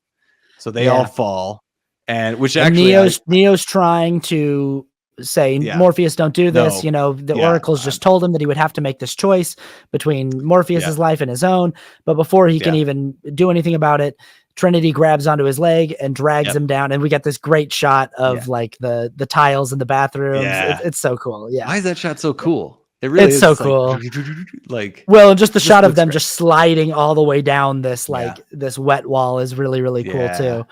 So they all fall. And Neo's trying to say, Morpheus, don't do this. The oracles just told him that he would have to make this choice between Morpheus's life and his own. But before he can even do anything about it, Trinity grabs onto his leg and drags him down. And we get this great shot of like the tiles in the bathrooms. It's so cool. Yeah. Why is that shot so cool? It really is so cool. Just the shot of them just sliding all the way down this this wet wall is really, really cool too.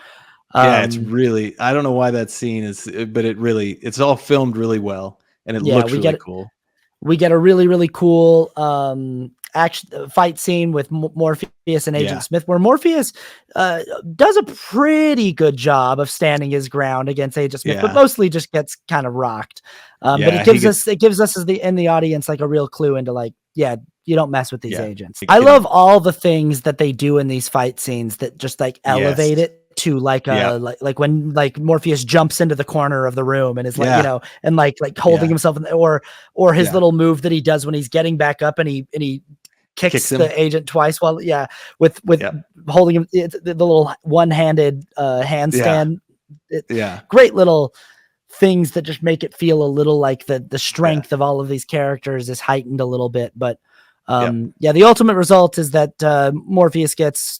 It's really, I don't know why that scene is, but it's all filmed really well, and it looks really cool. We get a really, really cool action fight scene with Morpheus and Agent Smith, where Morpheus does a pretty good job of standing his ground against Agent Smith, but mostly just gets kind of rocked. But it gives us in the audience like a real clue into like, you don't mess with these agents. I love all the things that they do in these fight scenes that just like elevate it to like like when like Morpheus jumps into the corner of the room and is like and like holding himself or his little move that he does when he's getting back up and he kicks the agent twice while with holding him, the little one-handed handstand. Great little things that just make it feel a little like the strength of all of these characters is heightened a little bit. But the ultimate result is that Morpheus gets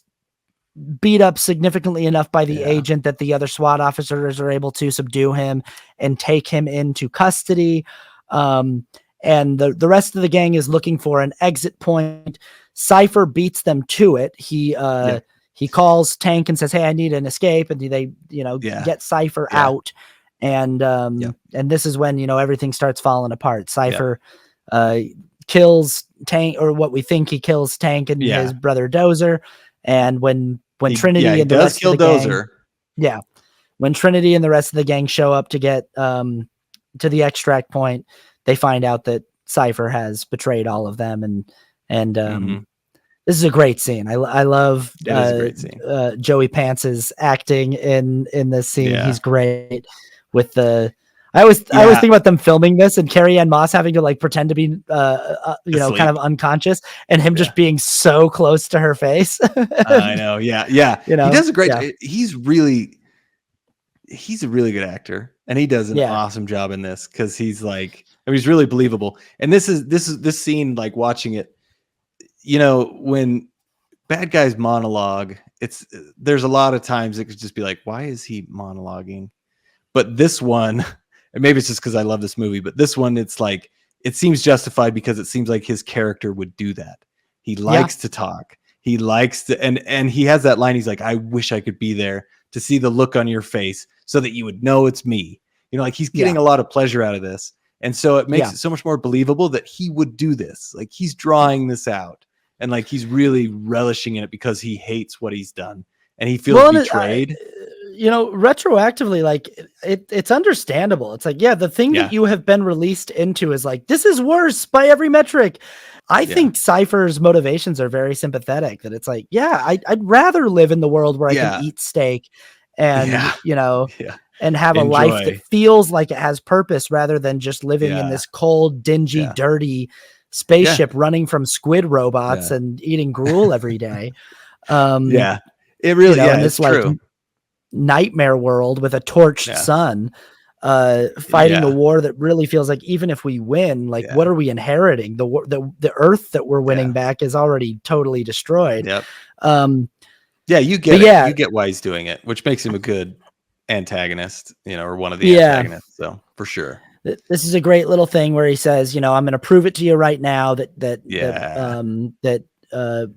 beat up significantly enough by the agent that the other SWAT officers are able to subdue him and take him into custody. And the rest of the gang is looking for an exit point. Cypher beats them to it. He calls Tank and says, hey, I need an escape. And they, get Cypher out. And this is when, everything starts falling apart. Cypher kills Tank, or what we think he kills Tank and his brother Dozer. And when Trinity and the rest of the gang, when Trinity and the rest of the gang show up to get to the extract point, they find out that Cypher has betrayed all of them, and this is a great scene. I love Joey Pants's acting in this scene. He's great with the. I always think about them filming this and Carrie Ann Moss having to like pretend to be, asleep, kind of unconscious, and him just being so close to her face. I know. Yeah. He does a great, he's a really good actor, and he does an awesome job in this. Cause he's like, he's really believable. And this scene, like watching it, when bad guys monologue, there's a lot of times it could just be like, why is he monologuing? But this one, and maybe it's just because I love this movie, but this one, it's like, it seems justified because it seems like his character would do that. He likes to talk, He likes to, and he has that line. He's like, I wish I could be there to see the look on your face so that you would know it's me. You know, like he's getting a lot of pleasure out of this. And so it makes it so much more believable that he would do this. Like he's drawing this out and like he's really relishing in it because he hates what he's done and he feels betrayed. You know, retroactively, like it's understandable. It's like, yeah, the thing that you have been released into is like, this is worse by every metric. I think Cypher's motivations are very sympathetic, that it's like, yeah, I'd rather live in the world where I can eat steak and, you know, and have a life that feels like it has purpose rather than just living in this cold, dingy, dirty spaceship running from squid robots and eating gruel every day. It really, in this like nightmare world with a torched sun, fighting a war that really feels like even if we win, like what are we inheriting? The earth that we're winning back is already totally destroyed. You get why he's doing it, which makes him a good antagonist, you know, or one of the antagonists. So for sure. This is a great little thing where he says, you know, I'm going to prove it to you right now that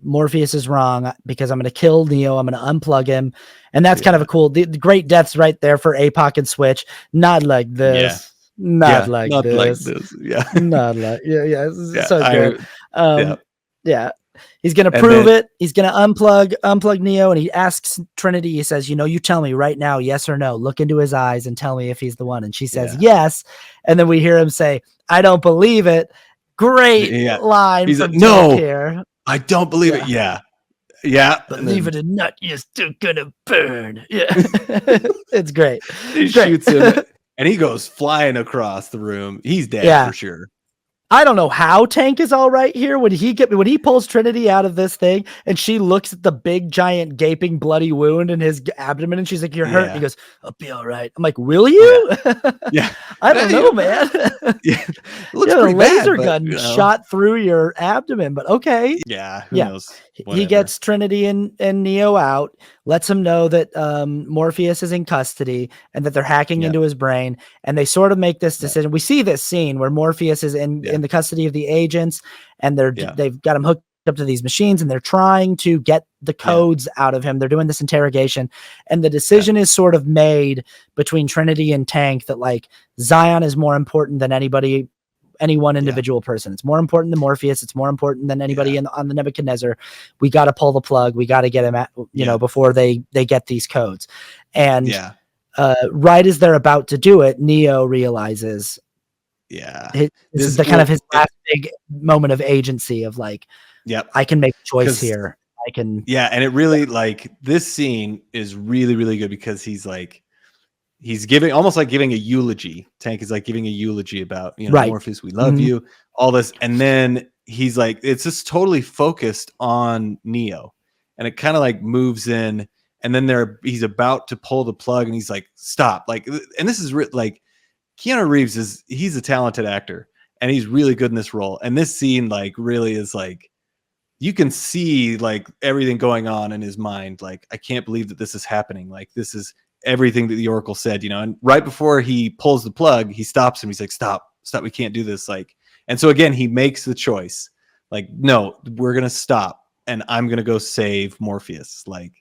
Morpheus is wrong because I'm going to kill Neo. I'm going to unplug him. And that's kind of a cool, the great deaths right there for APOC and Switch. Not like this. Not like this. Yeah. Not like, so good. He's going to prove it. He's going to unplug Neo. And he asks Trinity, he says, you know, you tell me right now, yes or no, look into his eyes and tell me if he's the one. And she says, yes. And then we hear him say, I don't believe it. Great line. He's from like, no, here. I don't believe it. Yeah. Believe it or not, you're still gonna burn. Yeah. It's great. He shoots him and he goes flying across the room. He's dead for sure. I don't know how Tank is all right here when he pulls Trinity out of this thing and she looks at the big giant gaping bloody wound in his abdomen and she's like, you're hurt. And he goes, I'll be all right. I'm like, will you? I don't know, man. It looks a laser bad, gun shot through your abdomen, but okay. Who knows? Whatever. He gets Trinity and Neo out, lets him know that Morpheus is in custody and that they're hacking into his brain. And they sort of make this decision. We see this scene where Morpheus is in the custody of the agents and they've got him hooked up to these machines and they're trying to get the codes out of him. They're doing this interrogation and the decision is sort of made between Trinity and Tank that like Zion is more important than any one individual person. It's more important than Morpheus. It's more important than anybody on the Nebuchadnezzar. We got to pull the plug. We got to get him at, you know, before they get these codes. And right as they're about to do it, Neo realizes this is his last big moment of agency of like, I can make a choice here. I can. Yeah. And it really like this scene is really, really good because he's like, he's giving almost like giving a eulogy. Tank is like giving a eulogy about, you know, Morpheus, we love you, all this. And then he's like, it's just totally focused on Neo. And it kind of like moves in. And then he's about to pull the plug and he's like, stop. Like, and this is like Keanu Reeves he's a talented actor and he's really good in this role. And this scene like really is like, you can see like everything going on in his mind. Like, I can't believe that this is happening. Like, this is everything that the Oracle said, you know, and right before he pulls the plug, he stops him. He's like, stop, we can't do this. Like, and so again, he makes the choice. Like, no, we're going to stop and I'm going to go save Morpheus. Like,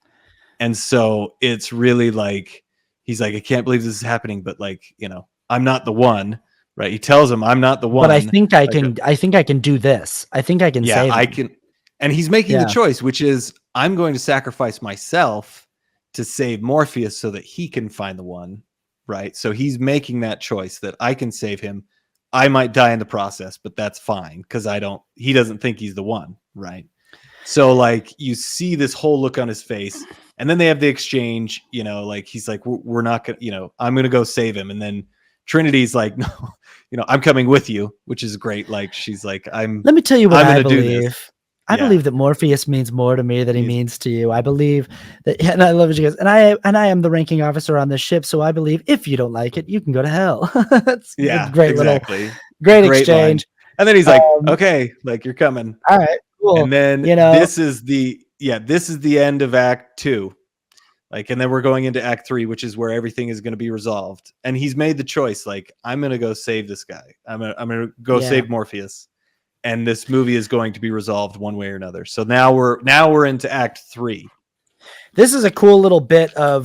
and so it's really like, he's like, I can't believe this is happening, but like, you know, I'm not the one, right? He tells him I'm not the one. But I think I can do this. I think I can save him. I can. And he's making the choice, which is I'm going to sacrifice myself to save Morpheus so that he can find the one, right? So he's making that choice that I can save him. I might die in the process, but that's fine because he doesn't think he's the one, right? So like you see this whole look on his face and then they have the exchange, you know, like he's like, we're not going to, you know, I'm going to go save him. And then Trinity's like, no, you know, I'm coming with you, which is great. Like, she's like, let me tell you what I believe. I believe that Morpheus means more to me than he means to you. I believe that, and I love what she goes, and I am the ranking officer on this ship, so I believe if you don't like it, you can go to hell. That's great, exactly. Great exchange. Line. And then he's like, okay, like you're coming. All right, cool. And then this is the end of Act 2. Like, and then we're going into Act 3, which is where everything is going to be resolved. And he's made the choice, like, I'm going to go save this guy. I'm going to go save Morpheus. and this movie is going to be resolved one way or another. So now we're into Act 3. This is a cool little bit of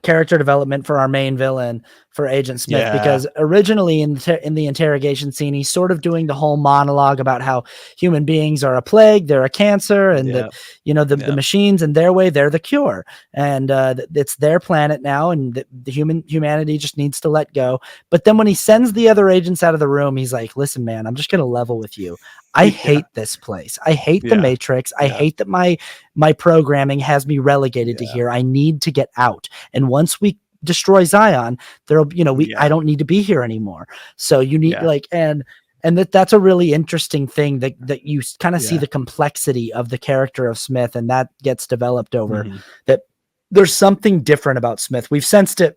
character development for our main villain, for Agent Smith, because originally in the interrogation scene, he's sort of doing the whole monologue about how human beings are a plague, they're a cancer, and that, you know, the machines in their way, they're the cure, and it's their planet now, and the humanity just needs to let go. But then when he sends the other agents out of the room, he's like, listen, man, I'm just going to level with you. I hate this place. I hate the Matrix. I hate that my programming has me relegated to here. I need to get out. And once we destroy Zion, there'll, you know, I don't need to be here anymore. So you need like, and that's a really interesting thing that you kind of see the complexity of the character of Smith, and that gets developed over that. There's something different about Smith. We've sensed it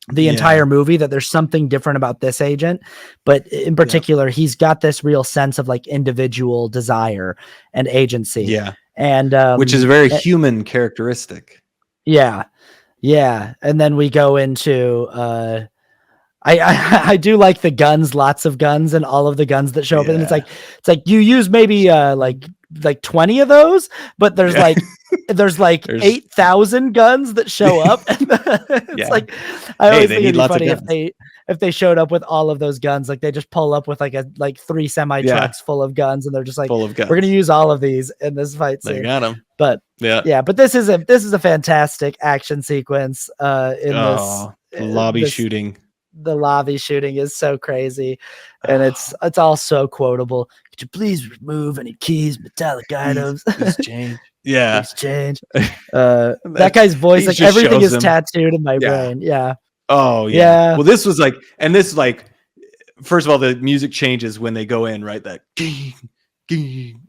the entire movie, that there's something different about this agent, but in particular, he's got this real sense of like individual desire and agency. Yeah. And, which is a very human characteristic. Yeah. Yeah. And then we go into, I do like the guns, lots of guns, and all of the guns that show up. And it's like you use maybe, like 20 of those, but there's like 8,000 guns that show up. And it's like, I always think it'd be funny if they showed up with all of those guns, like they just pull up with like 3 semi trucks full of guns, and they're just like, we're going to use all of these in this fight scene. They got them. But but this is a fantastic action sequence in this lobby shooting. The lobby shooting is so crazy, and it's all so quotable. Could you please remove any keys, metallic items? Please change. Yeah. Please change. That guy's voice, like everything is tattooed in my brain. Yeah. Oh yeah. Well, this was like, and this like, first of all, the music changes when they go in, right? That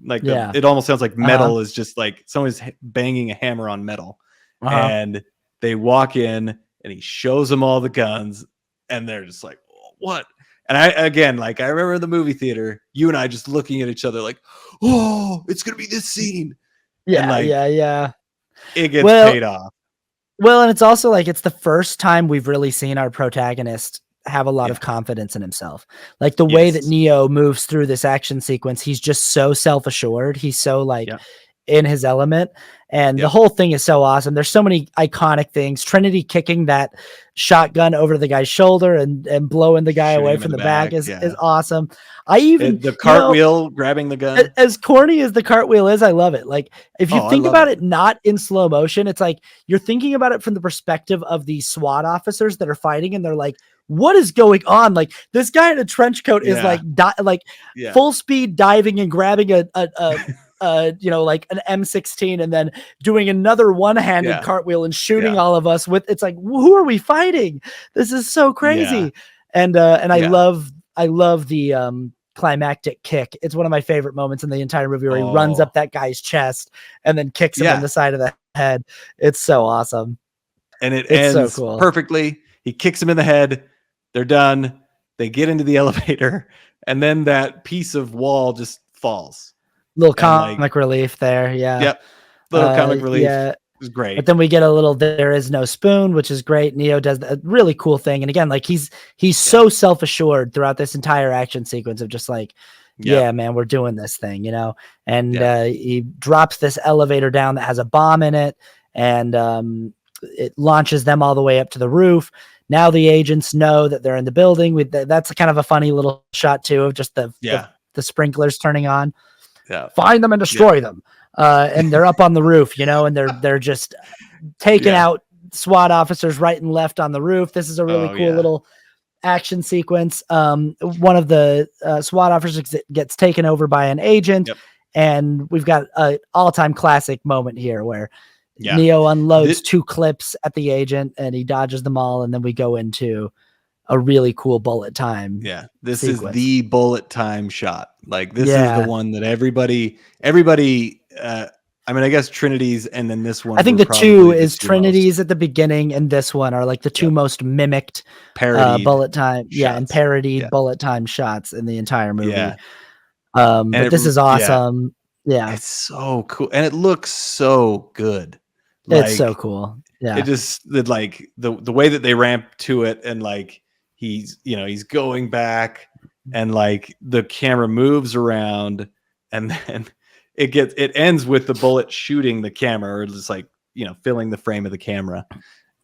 like it almost sounds like metal is just like someone's banging a hammer on metal, and they walk in, and he shows them all the guns. And they're just like, what? And I remember in the movie theater, you and I just looking at each other like, oh, it's going to be this scene. Yeah. And it gets paid off. Well, and it's also like, it's the first time we've really seen our protagonist have a lot of confidence in himself. Like the way that Neo moves through this action sequence, he's just so self-assured. He's so like in his element. And the whole thing is so awesome. There's so many iconic things. Trinity kicking that shotgun over the guy's shoulder and blowing the guy away from the back is awesome. I even the cartwheel grabbing the gun. As corny as the cartwheel is, I love it. Like if you think about it not in slow motion, it's like you're thinking about it from the perspective of these SWAT officers that are fighting, and they're like, what is going on? Like this guy in a trench coat is like full speed diving and grabbing a you know, like an M16, and then doing another one-handed cartwheel and shooting all of us with, it's like, who are we fighting? This is so crazy. And I love the climactic kick. It's one of my favorite moments in the entire movie, where he runs up that guy's chest and then kicks him in the side of the head. It's so awesome. And it's ends so cool. Perfectly. He kicks him in the head. They're done. They get into the elevator, and then that piece of wall just falls. Little comic relief there. Yeah. Yep. Little comic relief. Yeah. It was great. But then we get a little, there is no spoon, which is great. Neo does a really cool thing. And again, like he's so self-assured throughout this entire action sequence of just like, yeah, man, we're doing this thing, you know? And he drops this elevator down that has a bomb in it, and it launches them all the way up to the roof. Now the agents know that they're in the building. That's kind of a funny little shot too, of just the sprinklers turning on. Yeah. Find them and destroy them. And they're up on the roof, you know, and they're just taking out SWAT officers right and left on the roof. This is a really cool little action sequence. One of the SWAT officers gets taken over by an agent, and we've got an all-time classic moment here where Neo unloads 2 clips at the agent, and he dodges them all, and then we go into a really cool bullet time. Yeah. This sequence. Is the bullet time shot. Like this is the one that everybody, I mean, I guess Trinity's, and then this one. I think the 2 is Trinity's at the beginning, and this one are like the 2 most mimicked bullet time. Shots. Yeah. And parodied bullet time shots in the entire movie. Yeah. But this is awesome. Yeah. It's so cool. And it looks so good. It's so cool. Yeah. It just like the way that they ramp to it, and like he's going back and like the camera moves around, and then it ends with the bullet shooting the camera, or just like, filling the frame of the camera.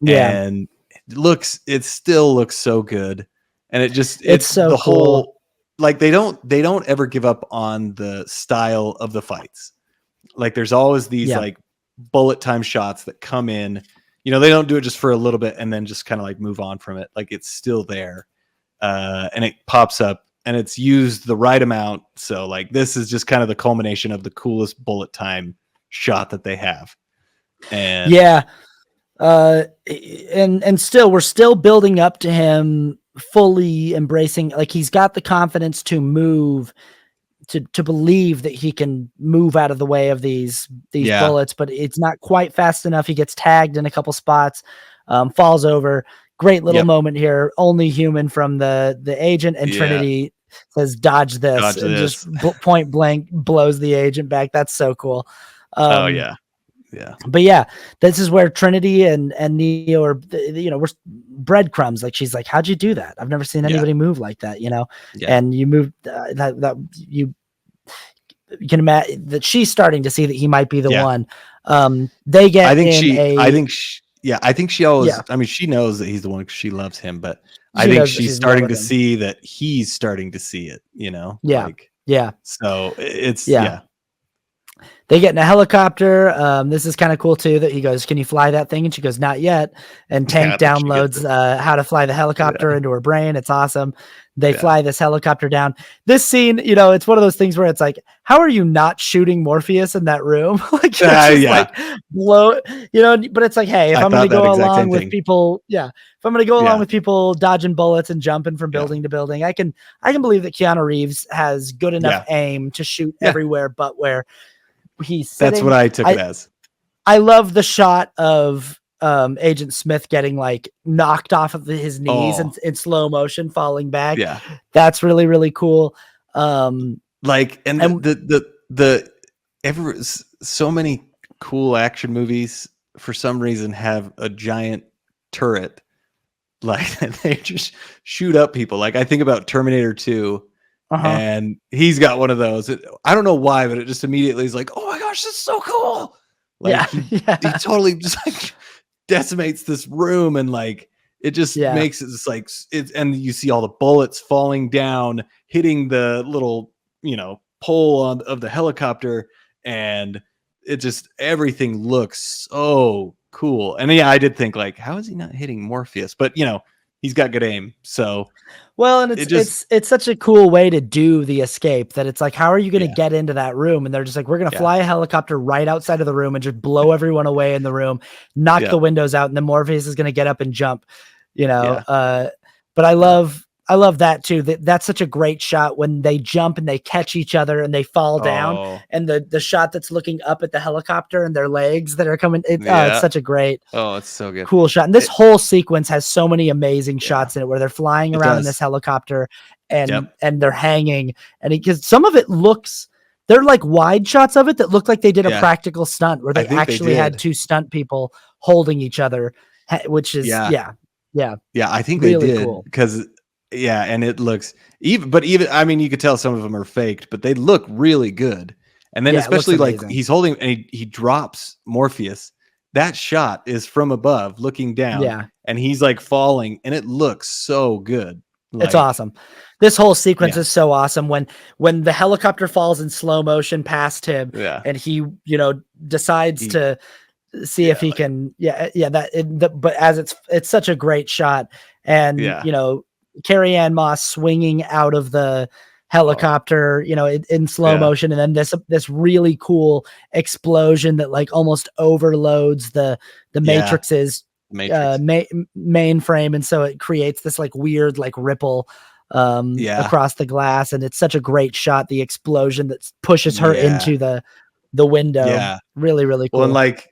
Yeah. And it still looks so good. And it's so the cool. whole, like, they don't ever give up on the style of the fights. Like there's always these like bullet time shots that come in, they don't do it just for a little bit and then just kind of like move on from it. Like it's still there. And it pops up and it's used the right amount. So like, this is just kind of the culmination of the coolest bullet time shot that they have. And and still, we're still building up to him fully embracing, like he's got the confidence to move, to believe that he can move out of the way of these bullets, but it's not quite fast enough. He gets tagged in a couple spots, falls over. Great little moment here. Only human from the agent, and Trinity says, dodge this, and just point blank blows the agent back. That's so cool. But yeah, this is where Trinity and Neo are, we're breadcrumbs. Like she's like, how'd you do that? I've never seen anybody move like that, and you moved that you can imagine that she's starting to see that he might be the one. They get, I think she always, I mean, she knows that he's the one because she loves him, but I think she's starting to see that he's starting to see it, so it's, They get in a helicopter. This is kind of cool too, that he goes, can you fly that thing? And she goes, not yet. And Tank downloads how to fly the helicopter into her brain. It's awesome. They fly this helicopter down. This scene, it's one of those things where it's like, how are you not shooting Morpheus in that room? Like, like blow, but it's like, hey, if I'm going to go along with people, if I'm going to go along with people dodging bullets and jumping from building to building, I can believe that Keanu Reeves has good enough aim to shoot everywhere, but where he's sitting. That's what I took it as. I love the shot of Agent Smith getting like knocked off of his knees and in slow motion falling back. That's really, really cool. So many cool action movies for some reason have a giant turret, like they just shoot up people. Like I think about Terminator 2. And he's got one of those. I don't know why, but it just immediately is like, oh my gosh, this is so cool. Like he totally just like decimates this room, and like it just makes it just like it. And you see all the bullets falling down, hitting the little pole of the helicopter, and it just, everything looks so cool. And I did think like, how is he not hitting Morpheus? But he's got good aim. So well, and it's such a cool way to do the escape, that it's like, how are you going to get into that room? And they're just like, we're going to fly a helicopter right outside of the room and just blow everyone away in the room, knock the windows out, and then Morpheus is going to get up and jump, but I love that too. That's such a great shot when they jump and they catch each other and they fall down, and the shot that's looking up at the helicopter and their legs that are coming. It's such a great, it's so good, cool shot. And this whole sequence has so many amazing shots in it, where they're flying around in this helicopter and they're hanging, and because some of it looks, they're like wide shots of it that look like they did a practical stunt, where they actually had two stunt people holding each other, which is I think really they did, cool. because and it looks even I mean, you could tell some of them are faked, but they look really good. And then especially like he's holding and he drops Morpheus. That shot is from above looking down, and he's like falling, and it looks so good. Like, it's awesome. This whole sequence is so awesome when the helicopter falls in slow motion past him, and he decides to see if he can but as it's such a great shot, and Carrie Ann Moss swinging out of the helicopter, in slow motion, and then this really cool explosion that like almost overloads the Matrix's mainframe, and so it creates this like weird like ripple across the glass, and it's such a great shot. The explosion that pushes her into the window, really, really cool. Well, and like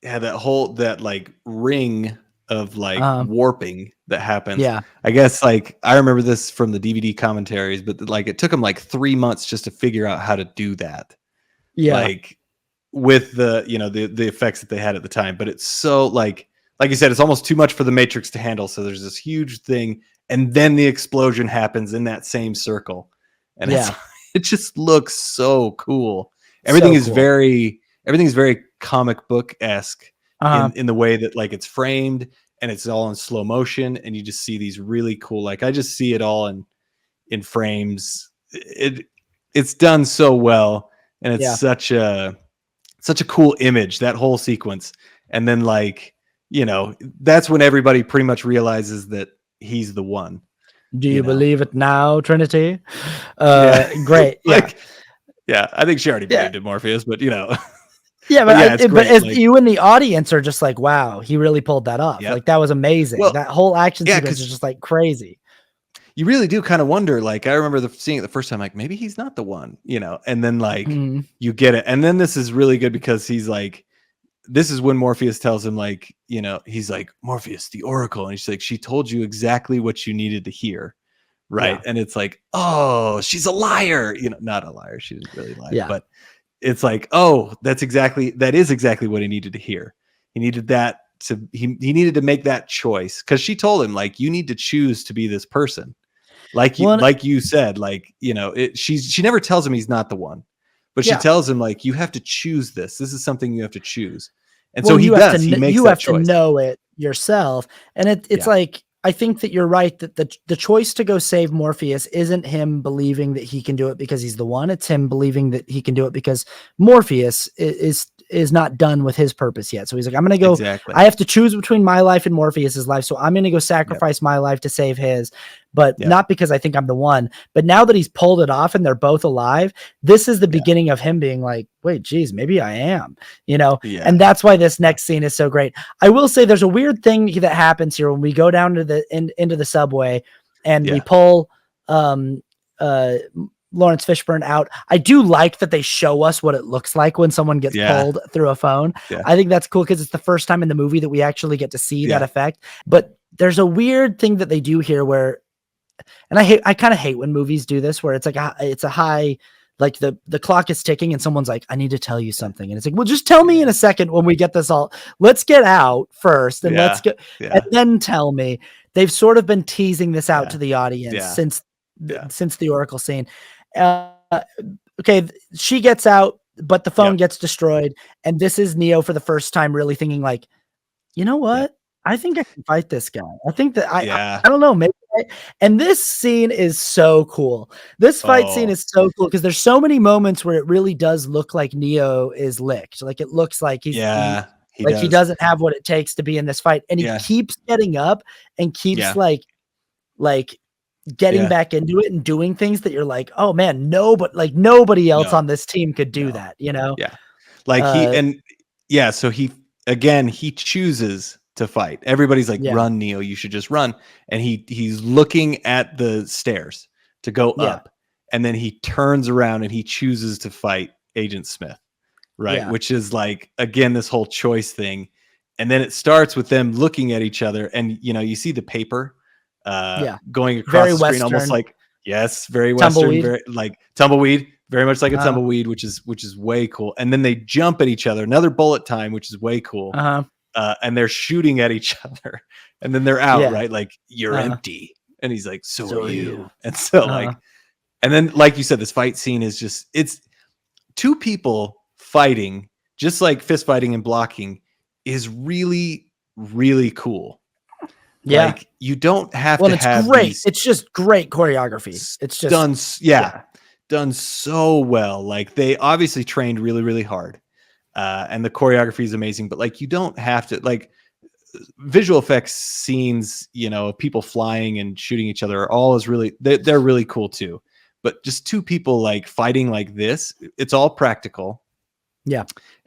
that like ring of like warping that happens. I guess like I remember this from the DVD commentaries, but like it took them like 3 months just to figure out how to do that. Like with the the effects that they had at the time. But it's so like you said, it's almost too much for the Matrix to handle. So there's this huge thing, and then the explosion happens in that same circle, and it just looks so cool. Everything is very comic book-esque in the way that like it's framed, and it's all in slow motion, and you just see these really cool, like I just see it all in frames. It's done so well, and it's such a cool image, that whole sequence. And then like, you know, that's when everybody pretty much realizes that he's the one. Do you believe it now, Trinity? Great. Like, I think she already believed it, Morpheus, but you know. But you and the audience are just like, wow, he really pulled that off. Like that was amazing. Well, that whole action sequence is just like crazy. You really do kind of wonder, like I remember seeing it the first time, like maybe he's not the one, you know, and then like you get it. And then this is really good because he's like, this is when Morpheus tells him, like, you know, he's like, Morpheus, the Oracle. And he's like, she told you exactly what you needed to hear. Right. And it's like, oh, she's a liar, you know, not a liar. She didn't really lie, but it's like, oh, that is exactly what he needed to hear. He needed that he needed to make that choice. Cause she told him, like, you need to choose to be this person. Like you said, like, you know, she never tells him he's not the one, but she tells him, like, you have to choose this. This is something you have to choose. And so he does. He makes that choice. You have to know it yourself. And it's like, I think that you're right that the choice to go save Morpheus isn't him believing that he can do it because he's the one. It's him believing that he can do it because Morpheus is not done with his purpose yet. So he's like, I'm going to go, I have to choose between my life and Morpheus's life. So I'm going to go sacrifice my life to save his, but not because I think I'm the one. But now that he's pulled it off and they're both alive, this is the beginning of him being like, wait, geez, maybe I am, you know? And that's why this next scene is so great. I will say there's a weird thing that happens here when we go down to into the subway and we pull, Lawrence Fishburne out. I do like that they show us what it looks like when someone gets pulled through a phone. I think that's cool because it's the first time in the movie that we actually get to see that effect. But there's a weird thing that they do here where, and I kind of hate when movies do this, where it's like it's a high, like the clock is ticking and someone's like, I need to tell you something. And it's like, well, just tell me in a second when we get this all, let's get out first and let's get, and then tell me. They've sort of been teasing this out to the audience since the Oracle scene. Okay, she gets out, but the phone gets destroyed, and this is Neo for the first time really thinking like, you know what? I think I can fight this guy. I think that I don't know, maybe. And this scene is so cool. This fight scene is so cool because there's so many moments where it really does look like Neo is licked. Like it looks like he doesn't have what it takes to be in this fight, and he keeps getting up and keeps like getting back into it and doing things that you're like, oh man, nobody else on this team could do that, you know? Like so he chooses to fight. Everybody's like, run, Neo, you should just run. And he's looking at the stairs to go up, and then he turns around and he chooses to fight Agent Smith, right? Which is like, again, this whole choice thing. And then it starts with them looking at each other, and you know, you see the paper going across very the screen, Western. almost like very Western, tumbleweed. very like tumbleweed, very much like a tumbleweed, which is way cool. And then they jump at each other, another bullet time, which is way cool. And they're shooting at each other, and then they're out, right? Like, you're empty, and he's like, so are you. And so like, and then like you said, this fight scene is just, it's two people fighting, just like fist fighting and blocking is really, really cool. Like, you don't have to have it's great. It's just great choreography. It's just done so well. Like, they obviously trained really, really hard. And the choreography is amazing, but like, you don't have to, like, visual effects scenes, you know, people flying and shooting each other are always really, they're really cool too. But just two people like fighting like this, it's all practical.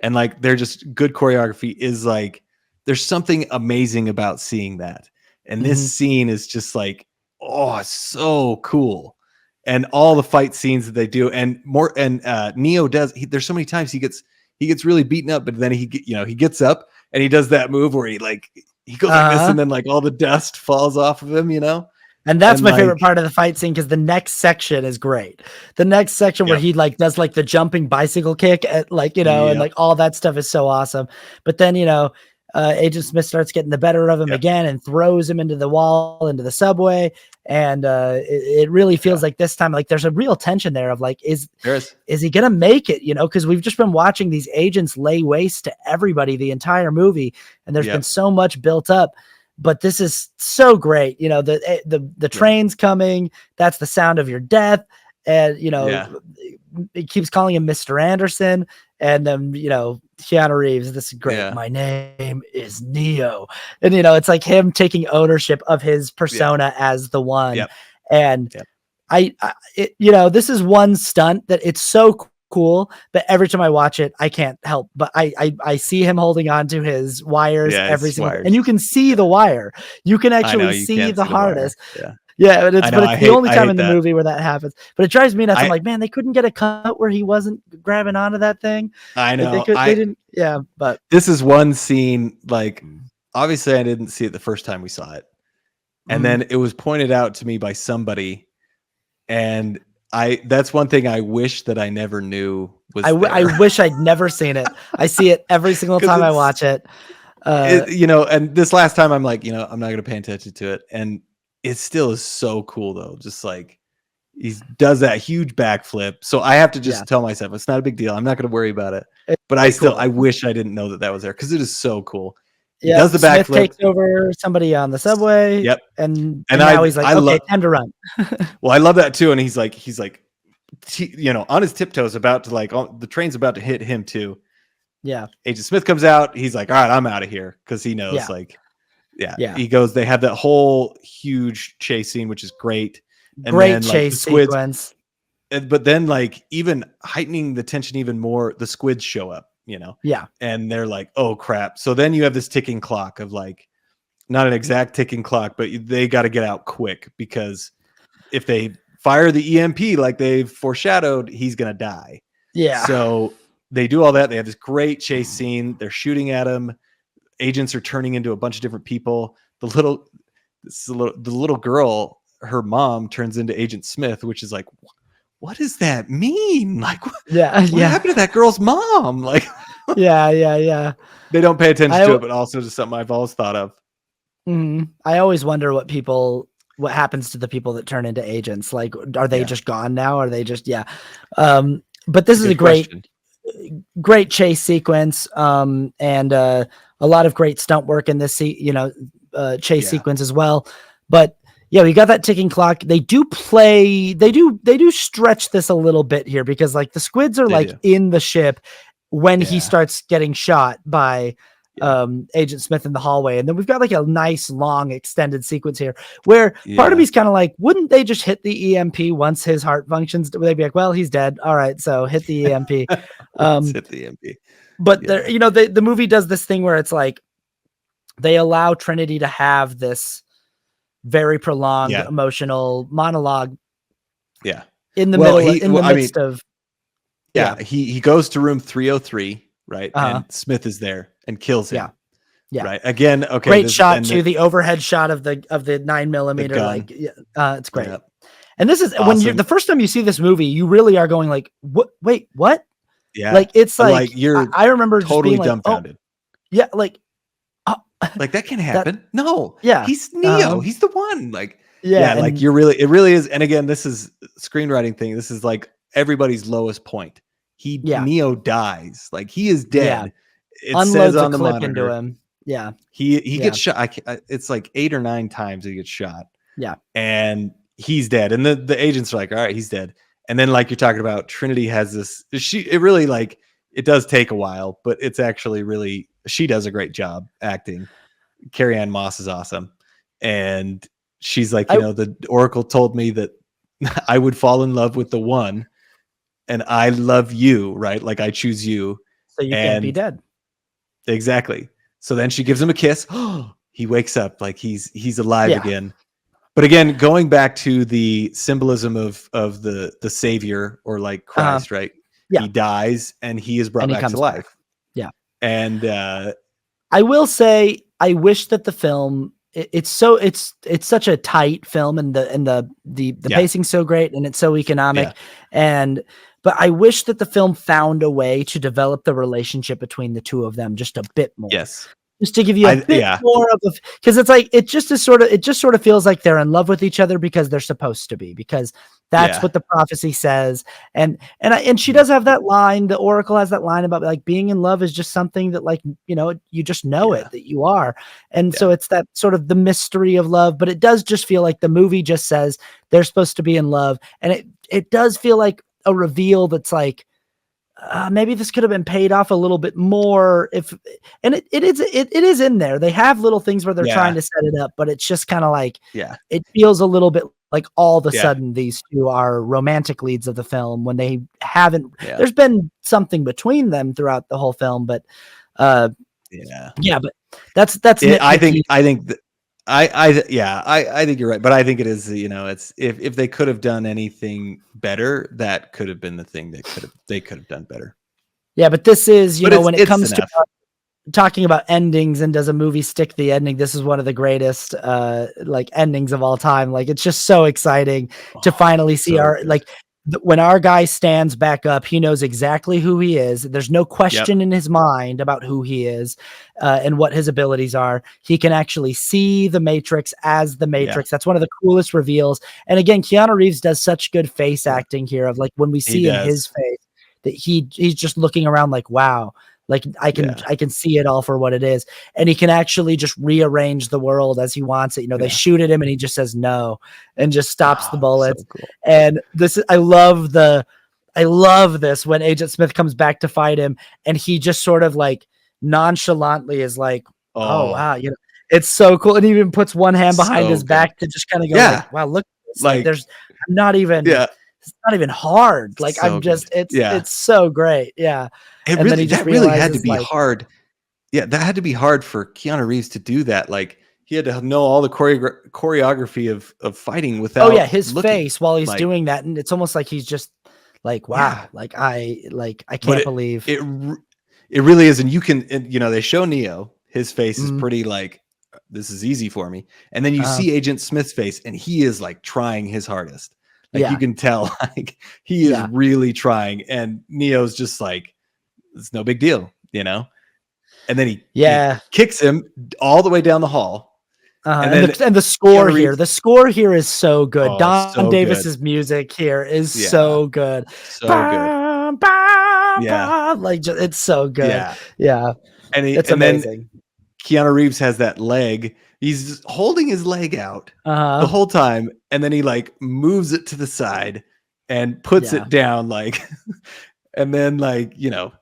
And like, they're just good choreography is like, there's something amazing about seeing that. And this scene is just like, oh, so cool. And all the fight scenes that they do, and more, and Neo does, there's so many times he gets really beaten up, but then he gets up and he does that move where he goes like this, and then like all the dust falls off of him, you know? And that's my favorite part of the fight scene, because the next section is great. The next section where he like does like the jumping bicycle kick at like, you know, and like all that stuff is so awesome. But then, you know, Agent Smith starts getting the better of him again and throws him into the wall, into the subway. And it really feels like this time, like there's a real tension there of like, is he going to make it? You know, because we've just been watching these agents lay waste to everybody the entire movie. And there's been so much built up. But this is so great. You know, the train's coming. That's the sound of your death. And, you know, it keeps calling him Mr. Anderson. And then, you know, Keanu Reeves, this is great. Yeah. My name is Neo. And, you know, it's like him taking ownership of his persona as the one. Yep. And you know, this is one stunt that it's so cool, but every time I watch it, I can't help but I see him holding on to his wires every single time. And you can see the wire. You can actually see the harness. Yeah, but it's the only time in the movie where that happens. But it drives me nuts. I'm like, man, they couldn't get a cut where he wasn't grabbing onto that thing. I know. They didn't. Yeah, but this is one scene. Like, obviously, I didn't see it the first time we saw it, and then it was pointed out to me by somebody, and that's one thing I wish that I never knew was. I wish I'd never seen it. I see it every single time I watch it. You know, and this last time I'm like, you know, I'm not going to pay attention to it, and it still is so cool though. Just like he does that huge backflip. So I have to just tell myself it's not a big deal. I'm not going to worry about it. But I wish I didn't know that was there because it is so cool. He does the backflip. Smith takes over somebody on the subway. Yep. And now he's like, okay, time to run. Well, I love that too. And he's like, you know, on his tiptoes about to like, the train's about to hit him too. Yeah. Agent Smith comes out. He's like, all right, I'm out of here. Cause he knows he goes, they have that whole huge chase scene, which is great. And great then, chase like, sequence. But then like even heightening the tension even more, the squids show up, you know? Yeah. And they're like, oh crap. So then you have this ticking clock of like, not an exact ticking clock, but they got to get out quick because if they fire the EMP like they've foreshadowed, he's going to die. Yeah. So they do all that. They have this great chase scene. They're shooting at him. Agents are turning into a bunch of different people. The little girl, her mom turns into Agent Smith, which is like, what does that mean? Like, what happened to that girl's mom? Like, yeah. They don't pay attention to it, but also just something I've always thought of. I always wonder what happens to the people that turn into agents. Like, are they just gone now? Are they just, but this is a great chase sequence. And a lot of great stunt work in this, chase sequence as well. But yeah, we got that ticking clock. They do stretch this a little bit here because like the squids are in the ship when he starts getting shot by Agent Smith in the hallway. And then we've got like a nice long extended sequence here where part of me's kind of like, wouldn't they just hit the EMP once his heart functions? They'd be like, well, he's dead. All right. So hit the EMP. Let's hit the EMP. But the movie does this thing where it's like they allow Trinity to have this very prolonged emotional monologue. Yeah. In the midst of. He goes to room 303, right? And Smith is there and kills him. Yeah. Right. Again, okay. Great shot to the overhead shot of the 9mm. Like, it's great. Yeah. And this is awesome. When the first time you see this movie, you really are going like, what? Wait, what? Yeah. Like, it's like you're I remember totally just being dumbfounded. Like, like that can't happen. No. Yeah. He's Neo. He's the one. Like, like it really is. And again, this is screenwriting thing. This is like everybody's lowest point. Neo dies. Like he is dead. It unloads says on a the clip monitor. into him. Yeah. He gets shot. It's like 8 or 9 times he gets shot. Yeah. And he's dead. And the agents are like, all right, he's dead. And then like you're talking about, Trinity has this, it really like, it does take a while, but it's actually really, she does a great job acting. Carrie-Anne Moss is awesome. And she's like, the Oracle told me that I would fall in love with the one and I love you, right? Like I choose you. So you can't be dead. Exactly. So then she gives him a kiss. He wakes up like he's alive again. But again, going back to the symbolism of the savior or like Christ, right? Yeah. He dies and he is brought back to life. Back. Yeah. And I will say, I wish that the film, it's such a tight film and the pacing's so great and it's so economic. But I wish that the film found a way to develop the relationship between the two of them just a bit more. Yes. just to give you a bit more of a, because it's like it just sort of feels like they're in love with each other because they're supposed to be, because that's what the prophecy says. And she does have that line, the oracle has that line about like being in love is just something that, like, you know, you just know it, that you are. And so it's that sort of the mystery of love, but it does just feel like the movie just says they're supposed to be in love. And it does feel like a reveal that's like, maybe this could have been paid off a little bit more and it is in there. They have little things where they're trying to set it up, but it's just kind of like, it feels a little bit like all of a sudden these two are romantic leads of the film when they haven't, there's been something between them throughout the whole film, but but that's it. I think you're right, but I think it is, you know, it's if they could have done anything better, that could have been the thing that they could have done better. Yeah, but this is, you know, when it comes to talking about endings and does a movie stick the ending, this is one of the greatest like endings of all time. Like, it's just so exciting to finally see when our guy stands back up, he knows exactly who he is. There's no question in his mind about who he is and what his abilities are. He can actually see the Matrix as the Matrix. That's one of the coolest reveals. And again, Keanu Reeves does such good face acting here, of like when we see in his face that he's just looking around like, wow, like I can see it all for what it is. And he can actually just rearrange the world as he wants it. You know, they shoot at him and he just says no and just stops the bullets. So cool. And I love this when Agent Smith comes back to fight him and he just sort of like nonchalantly is like, oh wow, you know, it's so cool. And he even puts one hand behind his back to just kind of go like, wow, look at this. Like there's not even it's not even hard. Like so I'm just it's so great. Yeah. That really had to be hard. Yeah, that had to be hard for Keanu Reeves to do that. Like he had to know all the choreography of fighting without his face while he's doing that. And it's almost like he's just like, wow, like I can't believe it really is. And you can, you know, they show Neo, his face is pretty like, this is easy for me. And then you see Agent Smith's face and he is like trying his hardest. Like you can tell, like he is really trying, and Neo's just like, it's no big deal, you know. And then he kicks him all the way down the hall. And the score here, is so good. Don Davis's music here is so good, good. Like it's so good. Yeah. And it's amazing. Then Keanu Reeves has that leg. He's holding his leg out the whole time, and then he like moves it to the side and puts it down, like, and then like, you know,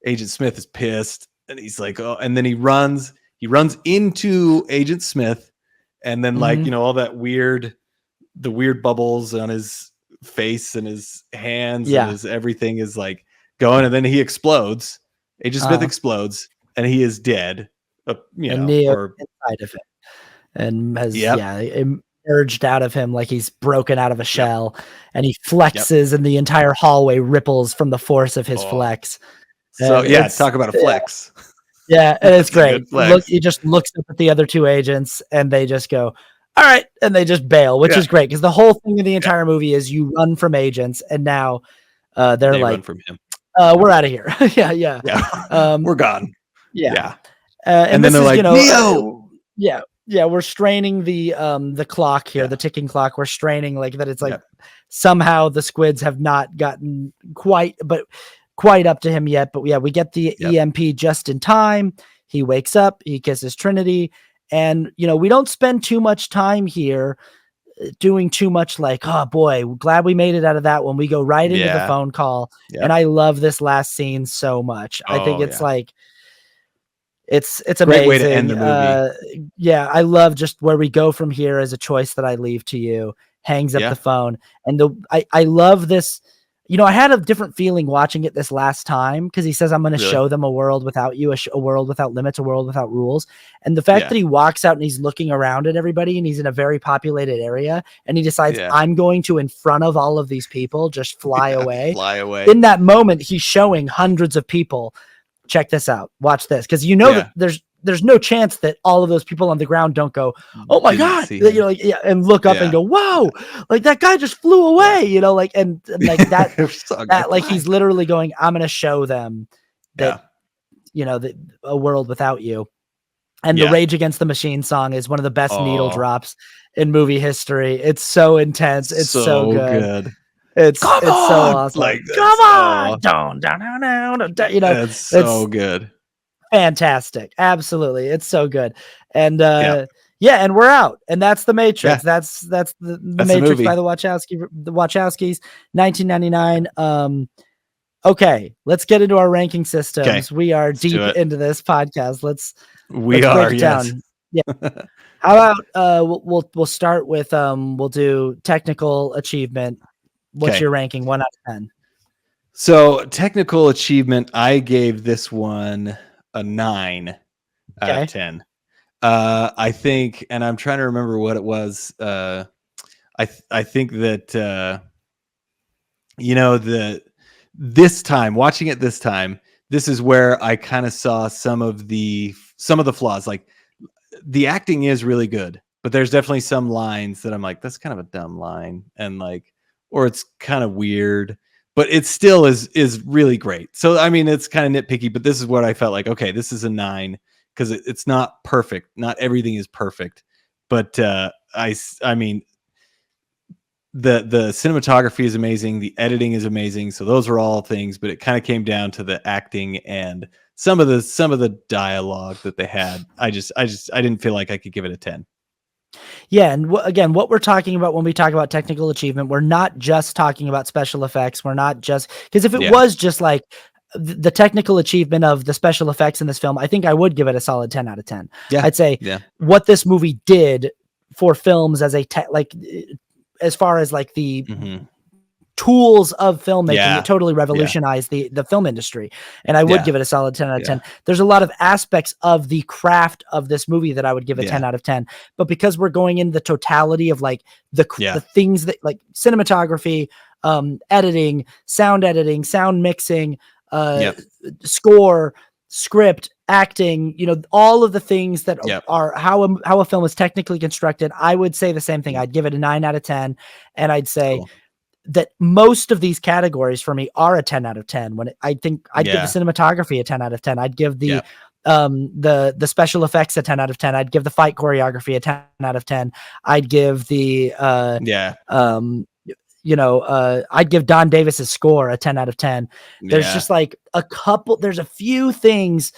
Agent Smith is pissed, and he's like, oh, and then he runs into Agent Smith, and then like, you know, all that weird bubbles on his face and his hands and his everything is like going, and then he explodes. Agent Smith explodes, and he is dead. Neo inside of him. And has emerged out of him like he's broken out of a shell, and he flexes, and the entire hallway ripples from the force of his flex. So talk about a flex. Yeah, and it's great. Look, he just looks up at the other two agents, and they just go, "All right," and they just bail, which is great because the whole thing of the entire movie is you run from agents, and now they like, run from him. We're out of here. We're gone. And then they're like, Neo. We're straining the clock here, the ticking clock. We're straining like that. It's like somehow the squids have not gotten quite up to him yet. But we get the EMP just in time. He wakes up, he kisses Trinity, and you know, we don't spend too much time here doing too much like, oh boy, glad we made it out of that one. We go right into the phone call. And I love this last scene so much. I think it's like it's amazing. Great way to end the movie. I love just where we go from here as a choice that I leave to you. Hangs up the phone, and I love this. You know, I had a different feeling watching it this last time because he says, I'm going to show them a world without you, a world without limits, a world without rules. And the fact that he walks out and he's looking around at everybody, and he's in a very populated area, and he decides, I'm going to, in front of all of these people, just fly away. In that moment, he's showing hundreds of people, check this out, watch this. Because you know that there's no chance that all of those people on the ground don't go, oh my God, you know, like, and look up and go, whoa, like that guy just flew away, you know, like, and like that, like he's literally going, I'm going to show them that, you know, that a world without you. And the Rage Against the Machine song is one of the best needle drops in movie history. It's so intense. It's so good. It's so awesome. Like, come on, down, you know, it's so good. Fantastic. Absolutely. It's so good. And and we're out. And that's The Matrix. That's the Matrix by the Wachowskis, 1999. Okay, let's get into our ranking systems. We are deep into this podcast. Let's break it down. Yeah. How about we'll start with we'll do technical achievement. What's your ranking? 1 out of 10. So technical achievement, I gave this one a 9 out of 10. I think, and I'm trying to remember what it was. I think that watching it this time, this is where I kind of saw some of the flaws. Like, the acting is really good, but there's definitely some lines that I'm like, that's kind of a dumb line, and like, or it's kind of weird, but it still is really great. So I mean, it's kind of nitpicky, but this is what I felt like. Okay, this is a 9 because it's not perfect. Not everything is perfect, but I mean, the cinematography is amazing, the editing is amazing. So those are all things, but it kind of came down to the acting and some of the dialogue that they had. I didn't feel like I could give it a 10. Yeah, and again, what we're talking about when we talk about technical achievement, we're not just talking about special effects. We're not just, because if it was just like the technical achievement of the special effects in this film, I think I would give it a solid 10 out of 10. Yeah, I'd say what this movie did for films as as far as like the tools of filmmaking, it totally revolutionized the film industry. And I would give it a solid 10 out of 10. There's a lot of aspects of the craft of this movie that I would give a 10 out of 10. But because we're going into the totality of like the things that like cinematography, editing, sound mixing, score, script, acting, you know, all of the things that are how a film is technically constructed, I would say the same thing. I'd give it a 9 out of 10. And I'd say that most of these categories for me are a 10 out of 10. When I think I'd give the cinematography a 10 out of 10. I'd give the special effects a 10 out of 10. I'd give the fight choreography a 10 out of 10. I'd give the I'd give Don Davis's score a 10 out of 10. There's just like there's a few things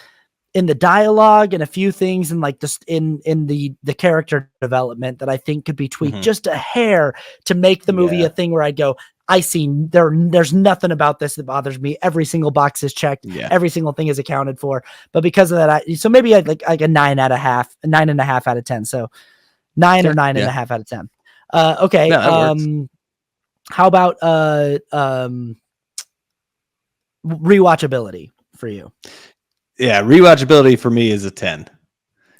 in the dialogue and a few things in like this in the character development that I think could be tweaked just a hair to make the movie a thing where I'd go, I see there's nothing about this that bothers me. Every single box is checked. Every single thing is accounted for. But because of that, so maybe I'd like a 9.5 out of 10. So 9 or 9.5 out of 10. Okay. How about rewatchability for you? Yeah, rewatchability for me is a 10.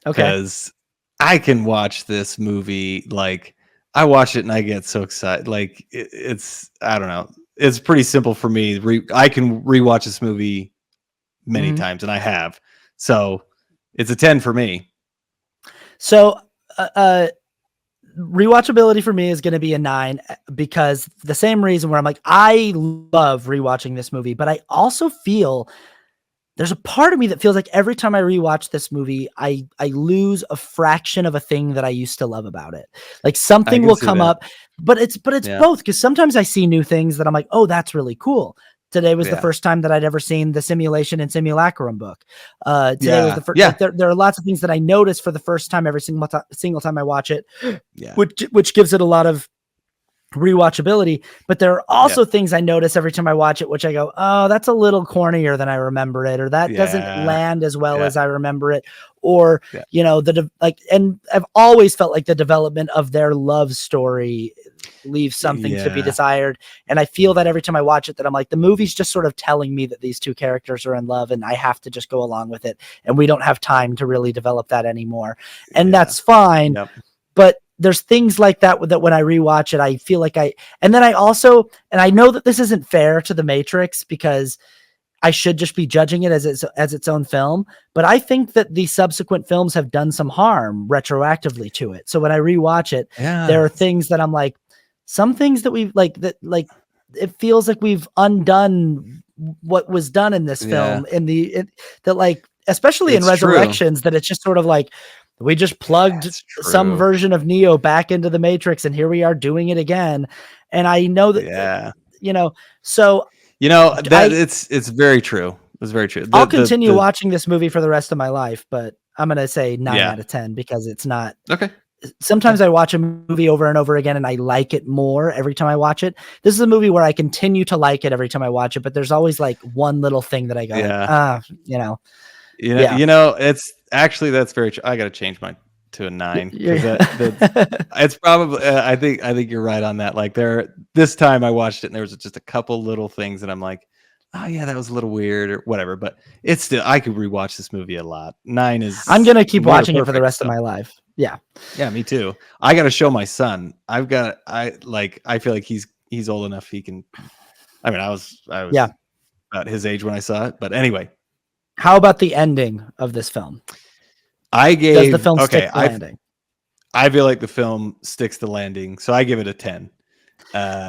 Okay. Because I can watch this movie, like, I watch it and I get so excited. Like, it's, I don't know. It's pretty simple for me. I can rewatch this movie many times, and I have. So it's a 10 for me. So rewatchability for me is going to be a 9 because the same reason where I'm like, I love rewatching this movie, but I also feel there's a part of me that feels like every time I rewatch this movie, I lose a fraction of a thing that I used to love about it. Like something will come up, but it's both, because sometimes I see new things that I'm like, oh, that's really cool. Today was the first time that I'd ever seen the Simulation and Simulacrum book. Today was the first. Like, there are lots of things that I notice for the first time every single time I watch it, which gives it a lot of rewatchability. But there are also things I notice every time I watch it, which I go, oh, that's a little cornier than I remember it, or that doesn't land as well as I remember it, or you know, and I've always felt like the development of their love story leaves something to be desired, and I feel that every time I watch it, that I'm like, the movie's just sort of telling me that these two characters are in love, and I have to just go along with it, and we don't have time to really develop that anymore, and that's fine. But there's things like that when I rewatch it, I feel like and I know that this isn't fair to The Matrix because I should just be judging it as its own film, but I think that the subsequent films have done some harm retroactively to it. So when I rewatch it, there are things that I'm like, some things that we've it feels like we've undone what was done in this film especially in Resurrections, that it's just sort of like, we just plugged some version of Neo back into the Matrix, and here we are doing it again. And I know that, so it's very true. It's very true. I'll continue watching this movie for the rest of my life, but I'm going to say 9 out of 10 because it's not okay. Sometimes I watch a movie over and over again and I like it more every time I watch it. This is a movie where I continue to like it every time I watch it, but there's always like one little thing that I go, it's actually, that's very true. I got to change mine to a 9. It's probably, I think you're right on that. Like this time I watched it and there was just a couple little things that I'm like, oh yeah, that was a little weird or whatever, but it's still, I could rewatch this movie a lot. 9 is, I'm going to keep watching it for the rest of my life. Yeah. Yeah, me too. I got to show my son. I feel like he's old enough. He can, I mean, I was about his age when I saw it, but anyway. How about the ending of this film? Does the film stick the landing? I feel like the film sticks the landing. So I give it a 10.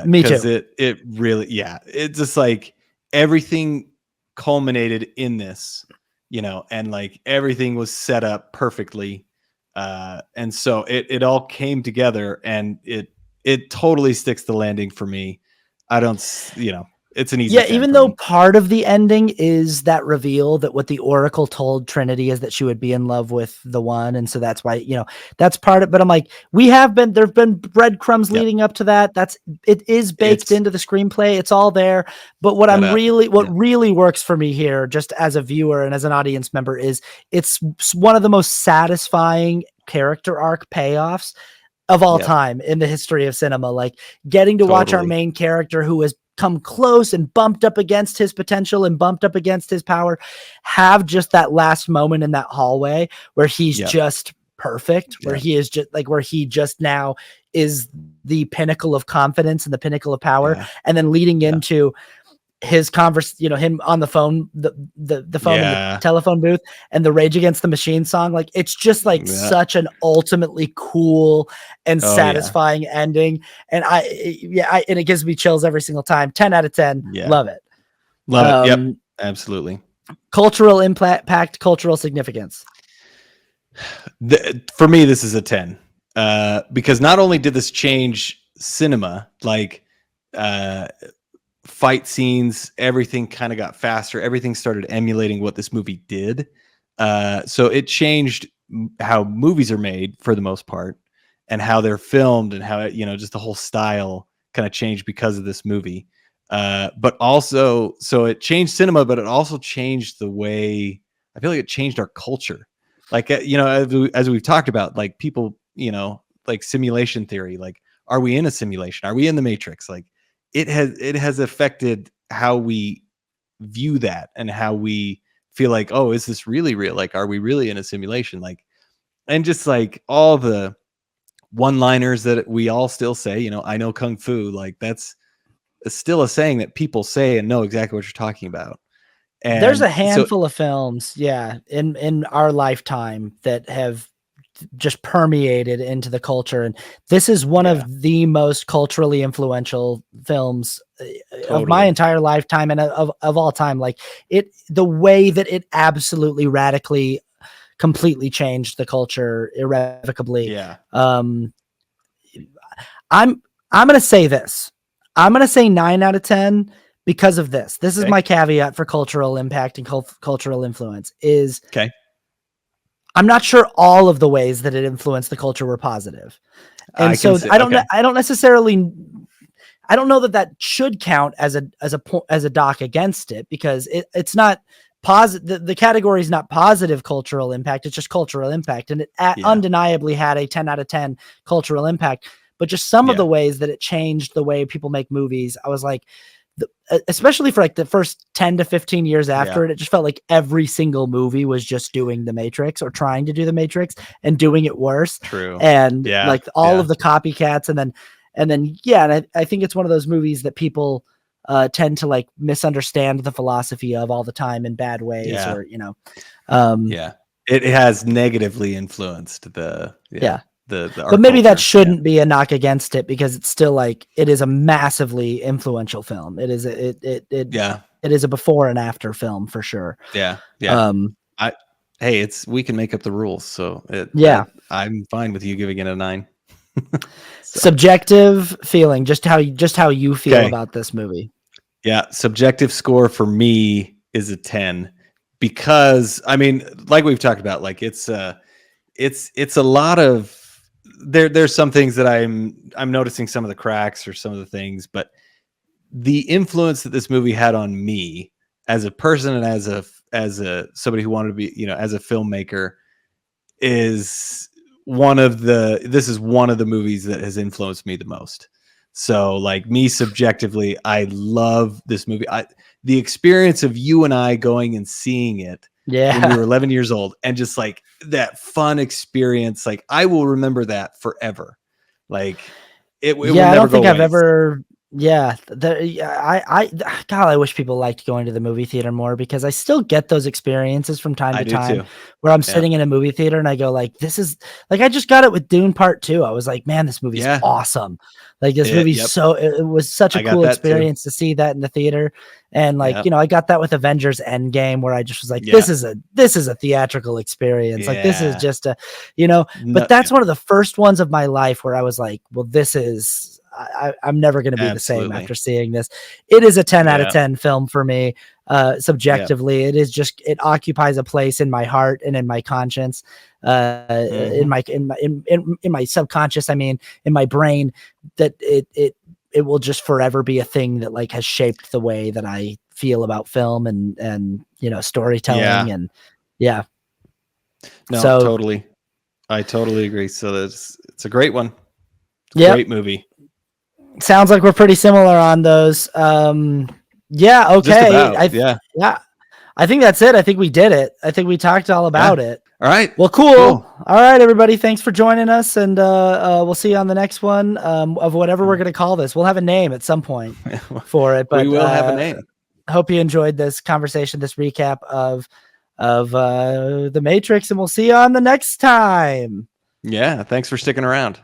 Me too. It really, it's just like everything culminated in this, and like everything was set up perfectly. And so it all came together and it totally sticks the landing for me. I don't, it's an easy. Yeah. Even though part of the ending is that reveal that what the Oracle told Trinity is that she would be in love with the one. And so that's why, that's part of, but I'm like, there've been breadcrumbs leading up to that. It is baked into the screenplay. It's all there. But what really works for me here, just as a viewer and as an audience member, is it's one of the most satisfying character arc payoffs of all time in the history of cinema. Like getting to watch our main character who has come close and bumped up against his potential and bumped up against his power, have just that last moment in that hallway where he's just perfect, where he is just like, where he just now is the pinnacle of confidence and the pinnacle of power. And then leading into his him on the phone, the phone in the telephone booth, and the Rage Against the Machine song. Like, it's just like such an ultimately cool and satisfying ending. And and it gives me chills every single time. 10 out of 10. Love it. Love it. Yep. Absolutely. Cultural impact, cultural significance. For me, this is a 10. Because not only did this change cinema, like, fight scenes, everything kind of got faster. Everything started emulating what this movie did. So it changed how movies are made for the most part and how they're filmed and how, just the whole style kind of changed because of this movie. But also, so it changed cinema, but it also changed the way, I feel like it changed our culture. Like, as we've talked about, like people, like simulation theory, like, are we in a simulation? Are we in the Matrix? Like, it has affected how we view that and how we feel like, oh, is this really real? Like, are we really in a simulation? Like, and just like all the one-liners that we all still say, I know Kung Fu, like that's still a saying that people say and know exactly what you're talking about. And there's a handful of films, in our lifetime that have just permeated into the culture, and this is one of the most culturally influential films of my entire lifetime and of all time. Like the way that it absolutely radically completely changed the culture irrevocably. I'm gonna say this. I'm gonna say 9 out of 10 because of this. This is my caveat for cultural impact and cultural influence is I'm not sure all of the ways that it influenced the culture were positive. And I don't know that should count as a doc against it, because it's not positive. The category is not positive cultural impact. It's just cultural impact. And it undeniably had a 10 out of 10 cultural impact, but just some of the ways that it changed the way people make movies. I was like, especially for like the first 10 to 15 years after it just felt like every single movie was just doing the Matrix or trying to do the Matrix and doing it worse. True. And like all of the copycats. And I think it's one of those movies that people tend to like misunderstand the philosophy of all the time in bad ways or, it has negatively influenced the but maybe that shouldn't be a knock against it, because it's still like, it is a massively influential film. It is it is a before and after film for sure. hey, we can make up the rules, so I'm fine with you giving it a 9. So. Subjective feeling, just how you feel about this movie. Yeah, subjective score for me is a 10 because I mean, like we've talked about, like it's a lot of there's some things that I'm noticing some of the cracks or some of the things, but the influence that this movie had on me as a person and as a somebody who wanted to be, as a filmmaker is one of the movies that has influenced me the most. So like me subjectively, I love this movie. The experience of you and I going and seeing it when we were 11 years old and just like that fun experience, like I will remember that forever. Like it will never go away. I don't think I've ever God, I wish people liked going to the movie theater more, because I still get those experiences from time to time where I'm sitting in a movie theater and I go like, this is like, I just got it with Dune Part 2. I was like, man, this movie's awesome. Like this movie's it was such a cool experience to see that in the theater. And like, I got that with Avengers Endgame, where I just was like, this is a theatrical experience. Like this is just a, but that's one of the first ones of my life where I was like, well, this is, I'm never going to be the same after seeing this. It is a 10 out of 10 film for me. Subjectively, it is just, it occupies a place in my heart and in my conscience, in my subconscious. I mean, in my brain, that it will just forever be a thing that like has shaped the way that I feel about film and storytelling and No, totally. I totally agree. So it's a great one. Great movie. Sounds like we're pretty similar on those. Okay. I think that's it. I think we did it. I think we talked all about it. All right. Well, cool. All right, everybody. Thanks for joining us. And we'll see you on the next one of whatever we're going to call this. We'll have a name at some point for it. But we will have a name. Hope you enjoyed this conversation, this recap of The Matrix, and we'll see you on the next time. Yeah. Thanks for sticking around.